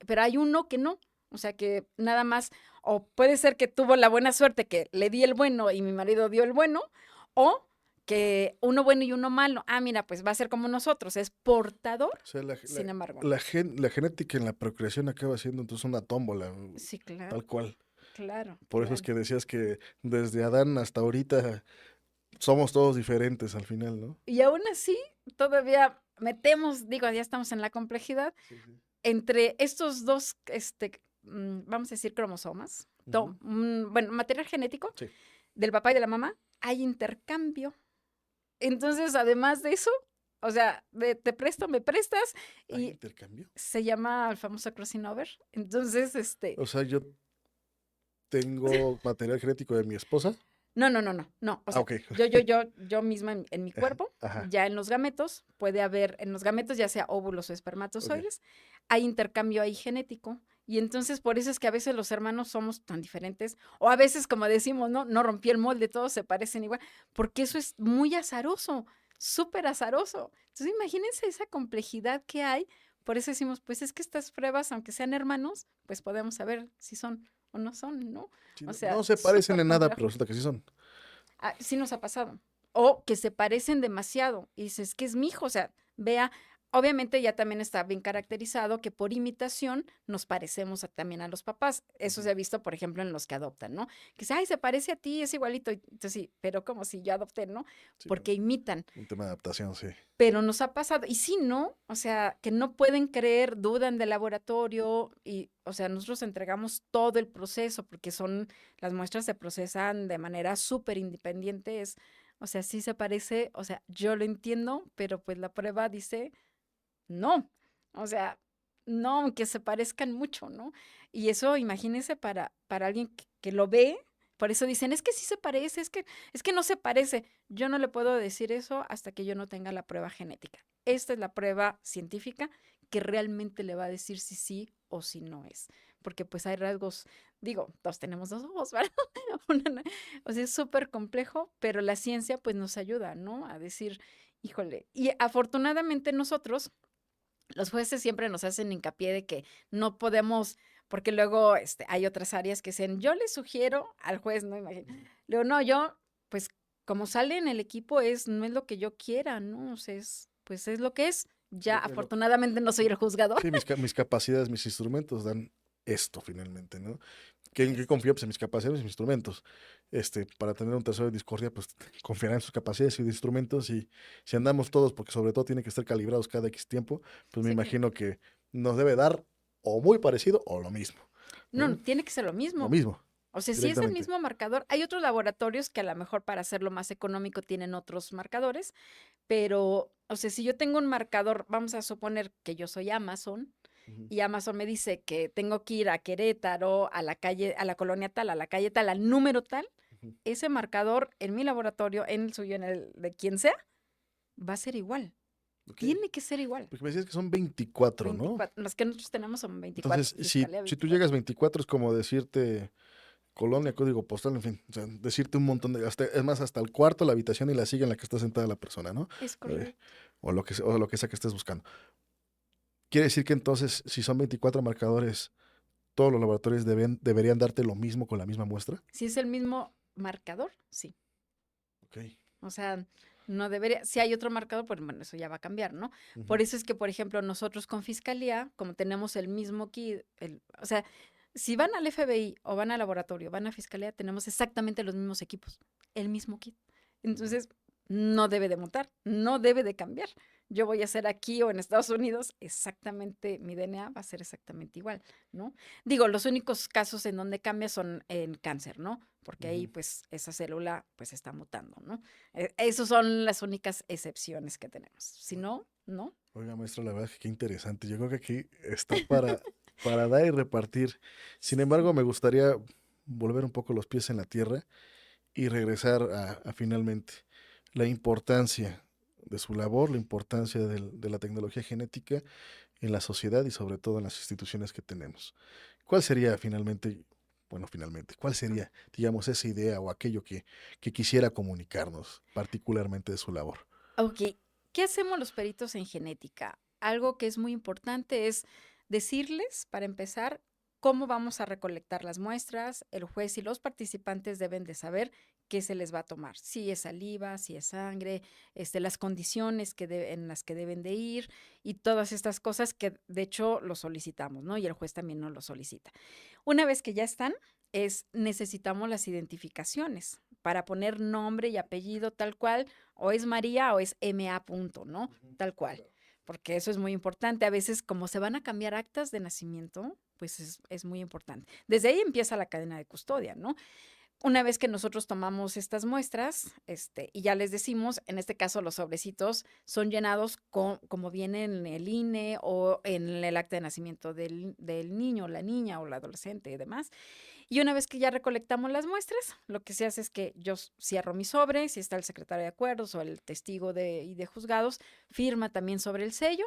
pero hay uno que no. O sea, que nada más, o puede ser que tuvo la buena suerte que le di el bueno y mi marido dio el bueno, o que uno bueno y uno malo. Ah, mira, pues va a ser como nosotros, es portador, O sea, sin embargo, no. la genética en la procreación acaba siendo entonces una tómbola, Sí, claro, tal cual. claro, Por eso es claro. que decías que desde Adán hasta ahorita somos todos diferentes al final, ¿no? Y aún así, todavía metemos, digo, ya estamos en la complejidad, Sí, sí. entre estos dos, vamos a decir, cromosomas, Ujú. bueno, material genético Sí. del papá y de la mamá, hay intercambio. Entonces, además de eso, o sea, te presto, me prestas, ¿Hay y intercambio? se llama el famoso crossing over. Entonces, O sea, yo tengo material genético de mi esposa. no, no, no, no, no. O Ah, sea, ok. yo misma en mi Ajá. cuerpo, Ajá. ya en los gametos, puede haber, en los gametos, ya sea óvulos o Ok. espermatozoides, hay intercambio ahí genético. Y entonces por eso es que a veces los hermanos somos tan diferentes, o a veces, como decimos, no, no rompí el molde, todos se parecen igual, porque eso es muy azaroso, súper azaroso. Entonces imagínense esa complejidad que hay. Por eso decimos, pues es que estas pruebas, aunque sean hermanos, pues podemos saber si son o no son, ¿no? Sí, O no sea, se parecen súper en nada, pero complejo. resulta que sí son. Sí nos ha pasado. O que se parecen demasiado. Y dices, que es mi hijo. O sea, vea, obviamente ya también está bien caracterizado que por imitación nos parecemos también a los papás. Eso Ujú. se ha visto, por ejemplo, en los que adoptan, ¿no? Que dice, ay, se parece a ti, es igualito. Entonces sí, pero como si yo adopté, ¿no? Sí, Porque imitan. un tema de adaptación, sí. Pero nos ha pasado, y sí, ¿no? O sea, que no pueden creer, dudan del laboratorio y, o sea, nosotros entregamos todo el proceso porque las muestras se procesan de manera súper independiente, o sea, sí se parece, o sea, yo lo entiendo, pero pues la prueba dice no, o sea, no, aunque se parezcan mucho, ¿no? Y eso, imagínense para alguien que lo ve, por eso dicen, es que sí se parece, es que no se parece. Yo no le puedo decir eso hasta que yo no tenga la prueba genética. Esta es la prueba científica que realmente le va a decir si sí o si no es. Porque pues hay rasgos, digo, todos tenemos dos ojos, ¿verdad? O sea, es súper complejo, pero la ciencia pues nos ayuda, ¿no? A decir, híjole, y afortunadamente nosotros los jueces siempre nos hacen hincapié de que no podemos, porque luego hay otras áreas que dicen, yo le sugiero al juez, ¿no? Le digo, no, yo, pues como sale en el equipo, no es lo que yo quiera, ¿no? O sea, pues es lo que es. Ya afortunadamente no soy el juzgador. Sí, mis capacidades, mis instrumentos dan esto finalmente, ¿no? ¿En qué Es- confío? Pues en mis capacidades y mis instrumentos. Para tener un tercero de discordia, pues confiará en sus capacidades y instrumentos. Y si andamos todos, porque sobre todo tienen que estar calibrados cada X tiempo, pues me Sí, claro. imagino que nos debe dar o muy parecido o lo mismo, No, ¿no? no, tiene que ser lo Lo mismo. mismo, O sea, si es el directamente. mismo marcador, hay otros laboratorios que a lo mejor para hacerlo más económico tienen otros marcadores, pero, o sea, si yo tengo un marcador, vamos a suponer que yo soy Amazon, Ujú, y Amazon me dice que tengo que ir a Querétaro, a la calle, a la colonia tal, a la calle tal, al número tal, ujú. ese marcador en mi laboratorio, en el suyo, en el de quien sea, va a ser igual. Ok. Tiene que ser igual. Porque me decías que son 24, ¿no? 24, los que nosotros tenemos son 24, Entonces, si, Fiscalía si tú 24. llegas 24 es como decirte colonia, código postal, en fin, o sea, decirte un montón es más, hasta el cuarto, la habitación y la silla en la que está sentada la persona, ¿no? Es Eh, correcto. o lo que sea que estés buscando. Quiere decir que entonces, si son 24 marcadores, todos los laboratorios deberían darte lo mismo con la misma muestra. Si es el mismo marcador, sí. Ok. O sea, no debería, si hay otro marcador, pues bueno, eso ya va a cambiar, ¿no? Ujú. Por eso es que, por ejemplo, nosotros con Fiscalía, como tenemos el mismo kit, o sea, si van al FBI o van al laboratorio, van a Fiscalía, tenemos exactamente los mismos equipos, el mismo kit. Ujú. Entonces, no debe de mutar, no debe de cambiar. yo voy a ser aquí o en Estados Unidos, exactamente, mi DNA va a ser exactamente igual, ¿no? Digo, los únicos casos en donde cambia son en cáncer, ¿no? Porque ahí, Ujú. pues, esa célula, pues, está mutando, ¿no? Esas son las únicas excepciones que tenemos. Si no, no. Oiga, maestro, la verdad es que qué interesante. Yo creo que aquí está para dar y repartir. Sin embargo, Sí. me gustaría volver un poco los pies en la tierra y regresar a finalmente la importancia de su labor, la importancia de la tecnología genética en la sociedad y sobre todo en las instituciones que tenemos. ¿Cuál sería finalmente, bueno, finalmente, cuál sería, digamos, esa idea o aquello que quisiera comunicarnos, particularmente de su labor? Ok, ¿qué hacemos los peritos en genética? Algo que es muy importante es decirles, para empezar, cómo vamos a recolectar las muestras. El juez y los participantes deben de saber qué se les va a tomar, si es saliva, si es sangre, las condiciones en las que deben de ir y todas estas cosas que de hecho lo solicitamos, ¿no? Y el juez también nos lo solicita. Una vez que ya están, necesitamos las identificaciones para poner nombre y apellido tal cual, o es María o es MA punto, ¿no? Ujú, Tal cual, claro. porque eso es muy importante. A veces, como se van a cambiar actas de nacimiento, pues es muy importante. Desde ahí empieza la cadena de custodia, ¿no? Una vez que nosotros tomamos estas muestras, y ya les decimos, en este caso los sobrecitos son llenados como viene en el INE o en el acta de nacimiento del niño, la niña o la adolescente y demás. Y una vez que ya recolectamos las muestras, lo que se hace es que yo cierro mi sobre, si está el secretario de acuerdos o el testigo y de juzgados, firma también sobre el sello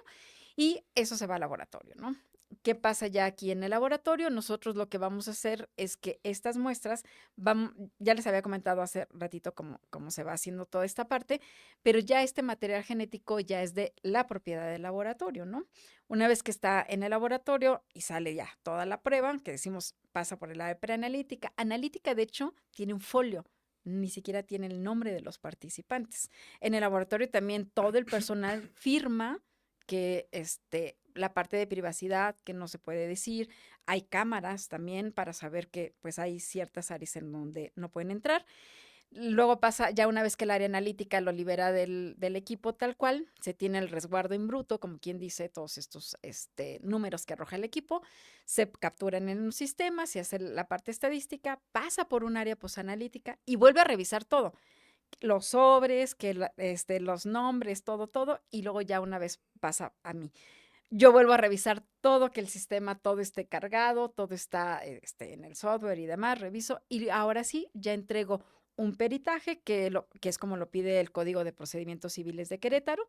y eso se va al laboratorio, ¿no? ¿Qué pasa ya aquí en el laboratorio? Nosotros lo que vamos a hacer es que estas muestras, ya les había comentado hace ratito cómo se va haciendo toda esta parte, pero ya este material genético ya es de la propiedad del laboratorio, ¿no? Una vez que está en el laboratorio y sale ya toda la prueba, que decimos pasa por el área preanalítica, analítica de hecho tiene un folio, ni siquiera tiene el nombre de los participantes. En el laboratorio también todo el personal firma que la parte de privacidad que no se puede decir, hay cámaras también para saber que pues hay ciertas áreas en donde no pueden entrar. Luego pasa, ya una vez que el área analítica lo libera del equipo tal cual, se tiene el resguardo en bruto, como quien dice, todos estos números que arroja el equipo, se capturan en un sistema, se hace la parte estadística, pasa por un área posanalítica y vuelve a revisar todo los sobres, los nombres, todo, y luego ya una vez pasa a mí. Yo vuelvo a revisar todo, que el sistema todo esté cargado, todo está en el software y demás, reviso, y ahora sí, ya entrego un peritaje, que es como lo pide el Código de Procedimientos Civiles de Querétaro,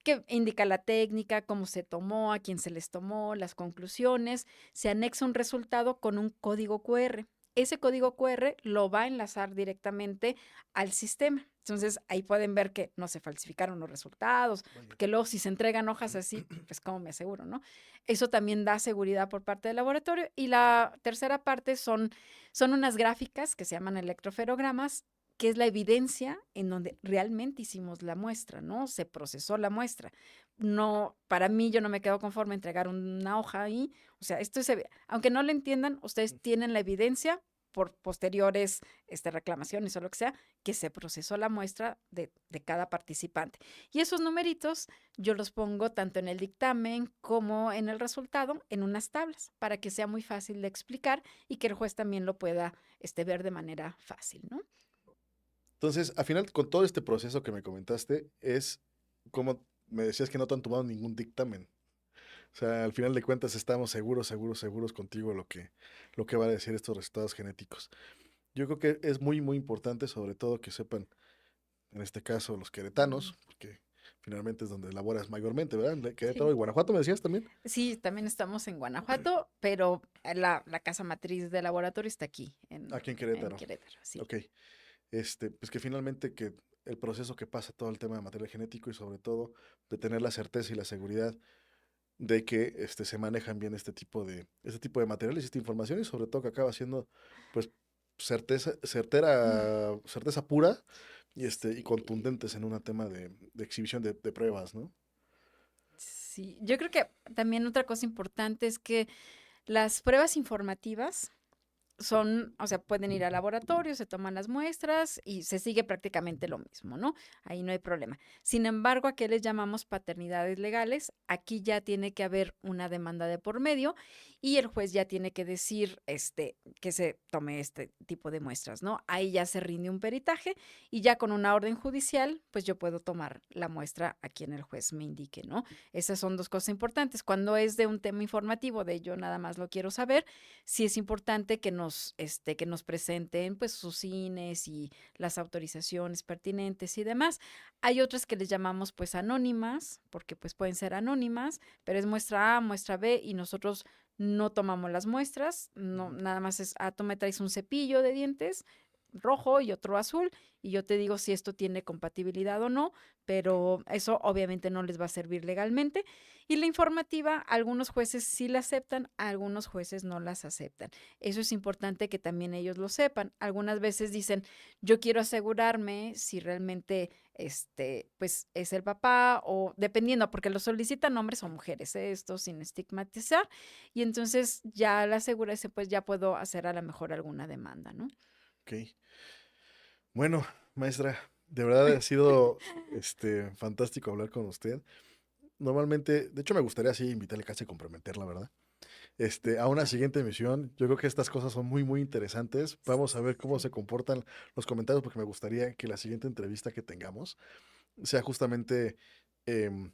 que indica la técnica, cómo se tomó, a quién se les tomó, las conclusiones. Se anexa un resultado con un código QR. Ese código QR lo va a enlazar directamente al sistema. Entonces, ahí pueden ver que no se falsificaron los resultados, Vaya. porque luego si se entregan hojas así, pues cómo me aseguro, ¿no? Eso también da seguridad por parte del laboratorio. Y la tercera parte son unas gráficas que se llaman electroferogramas, que es la evidencia en donde realmente hicimos la muestra, ¿no? Se procesó la muestra. No, para mí yo no me quedo conforme entregar una hoja ahí. O sea, aunque no lo entiendan, ustedes tienen la evidencia por posteriores reclamaciones o lo que sea, que se procesó la muestra de cada participante. Y esos numeritos yo los pongo tanto en el dictamen como en el resultado en unas tablas para que sea muy fácil de explicar y que el juez también lo pueda ver de manera fácil, ¿no? Entonces, al final, con todo este proceso que me comentaste, es como me decías que no te han tomado ningún dictamen. O sea, al final de cuentas estamos seguros contigo lo que va a decir estos resultados genéticos. Yo creo que es muy, muy importante, sobre todo que sepan, en este caso, los queretanos, porque finalmente es donde laboras mayormente, ¿verdad? Querétaro y Sí. Guanajuato, me decías también. Sí, también estamos en Guanajuato, pero la casa matriz del laboratorio está aquí, Aquí en en Querétaro. Querétaro, sí. Ok. Pues que finalmente que el proceso que pasa todo el tema de material genético y sobre todo de tener la certeza y la seguridad de que se manejan bien este tipo de materiales y esta información y sobre todo que acaba siendo pues certeza pura y Sí, contundentes en un tema de exhibición de pruebas, ¿no? sí. Yo creo que también otra cosa importante es que las pruebas informativas o sea, pueden ir al laboratorio, se toman las muestras y se sigue prácticamente lo mismo, ¿no? Ahí no hay problema. Sin embargo, ¿a qué les llamamos paternidades legales? Aquí ya tiene que haber una demanda de por medio y el juez ya tiene que decir, que se tome este tipo de muestras, ¿no? Ahí ya se rinde un peritaje y ya con una orden judicial, pues yo puedo tomar la muestra a quien el juez me indique, ¿no? Esas son dos cosas importantes. Cuando es de un tema informativo, de yo nada más lo quiero saber, sí es importante que nos presenten pues sus INES y las autorizaciones pertinentes y demás. Hay otras que les llamamos pues anónimas, porque pues pueden ser anónimas, pero es muestra A, muestra B y nosotros no tomamos las muestras, no, nada más es, tú me traes un cepillo de dientes rojo y otro azul y yo te digo si esto tiene compatibilidad o no, pero eso obviamente no les va a servir legalmente. Y la informativa, algunos jueces sí la aceptan, algunos jueces no las aceptan. Eso es importante que también ellos lo sepan. Algunas veces dicen, yo quiero asegurarme si realmente pues es el papá o dependiendo, porque lo solicitan hombres o mujeres, esto sin estigmatizar. Y entonces ya al asegurarse, pues ya puedo hacer a lo mejor alguna demanda, ¿no? Ok. Bueno, maestra, de verdad ha sido fantástico hablar con usted. Normalmente, de hecho me gustaría así invitarle casi a comprometerla, ¿verdad? A una siguiente emisión. Yo creo que estas cosas son muy, muy interesantes. Vamos a ver cómo se comportan los comentarios, porque me gustaría que la siguiente entrevista que tengamos sea justamente em,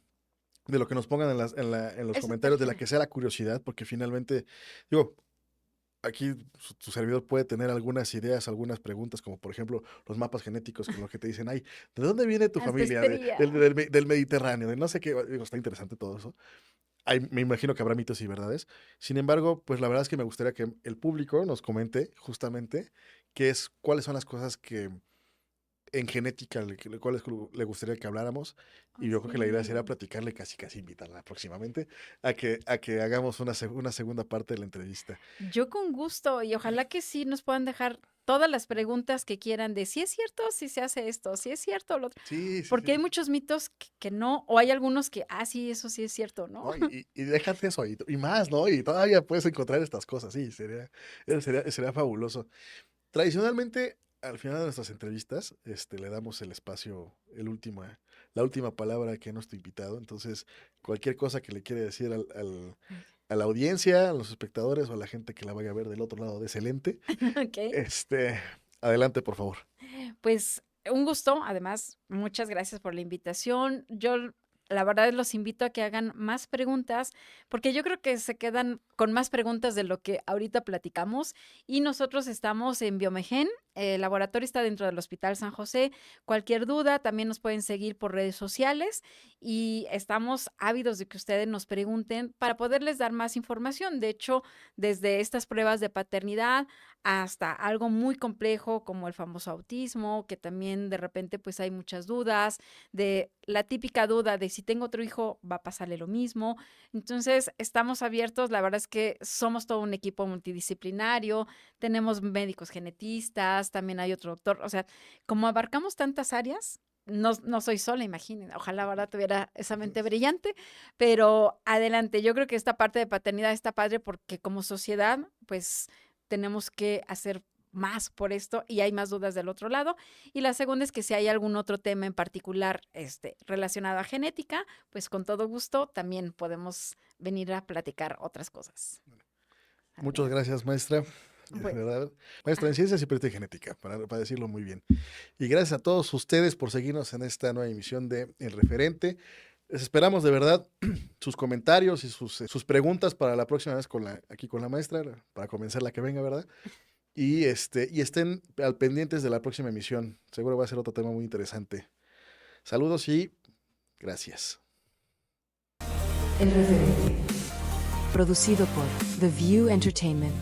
de lo que nos pongan en los Eso está comentarios, de la genial. que sea la curiosidad, porque finalmente, digo, aquí tu servidor puede tener algunas ideas, algunas preguntas, como por ejemplo los mapas genéticos, con los que te dicen, ay, ¿de dónde viene tu familia? Ancestría. Del Mediterráneo, de no sé qué. Digo, está interesante todo eso. Me imagino que habrá mitos y verdades. Sin embargo, pues la verdad es que me gustaría que el público nos comente justamente cuáles son las cosas que en genética cuáles le gustaría que habláramos. Y Ay, yo creo que la idea sería sí. platicarle, casi invitarla próximamente a que hagamos una segunda parte de la entrevista. Yo con gusto y ojalá que sí nos puedan dejar todas las preguntas que quieran de si es cierto, si se hace esto, si es cierto lo otro, Sí, sí, porque hay sí. muchos mitos que no, o hay algunos que, sí, eso sí es cierto, ¿no? ¿No? Y déjate eso, y más, ¿no? Y todavía puedes encontrar estas cosas, sí, sería fabuloso. Tradicionalmente, al final de nuestras entrevistas, le damos el espacio, la última palabra que a nuestro invitado. Entonces, cualquier cosa que le quiere decir a la audiencia, a los espectadores o a la gente que la vaya a ver del otro lado de ese lente, Ok. adelante, por favor. Pues un gusto, además, muchas gracias por la invitación. Yo, la verdad, los invito a que hagan más preguntas, porque yo creo que se quedan con más preguntas de lo que ahorita platicamos. Y nosotros estamos en Biomegen, el laboratorio está dentro del Hospital San José. Cualquier duda, también nos pueden seguir por redes sociales y estamos ávidos de que ustedes nos pregunten para poderles dar más información. De hecho, desde estas pruebas de paternidad hasta algo muy complejo como el famoso autismo, que también de repente pues hay muchas dudas, de la típica duda de si tengo otro hijo va a pasarle lo mismo. Entonces estamos abiertos, la verdad es que somos todo un equipo multidisciplinario, tenemos médicos genetistas, también hay otro doctor, o sea, como abarcamos tantas áreas. No soy sola, imaginen. Ojalá ahora tuviera esa mente brillante, pero adelante. Yo creo que esta parte de paternidad está padre porque como sociedad, pues tenemos que hacer más por esto y hay más dudas del otro lado. Y la segunda es que si hay algún otro tema en particular relacionado a genética, pues con todo gusto también podemos venir a platicar otras cosas. Muchas ¿Sale? gracias, maestra. De Pues, verdad. Maestra en ciencias y perito y genética, para decirlo muy bien. Y gracias a todos ustedes por seguirnos en esta nueva emisión de El Referente. Les esperamos de verdad sus comentarios y sus preguntas para la próxima vez aquí con la maestra, para comenzar la que venga, ¿verdad? Y estén al pendientes de la próxima emisión. Seguro va a ser otro tema muy interesante. Saludos y gracias. El Referente. Producido por The View Entertainment.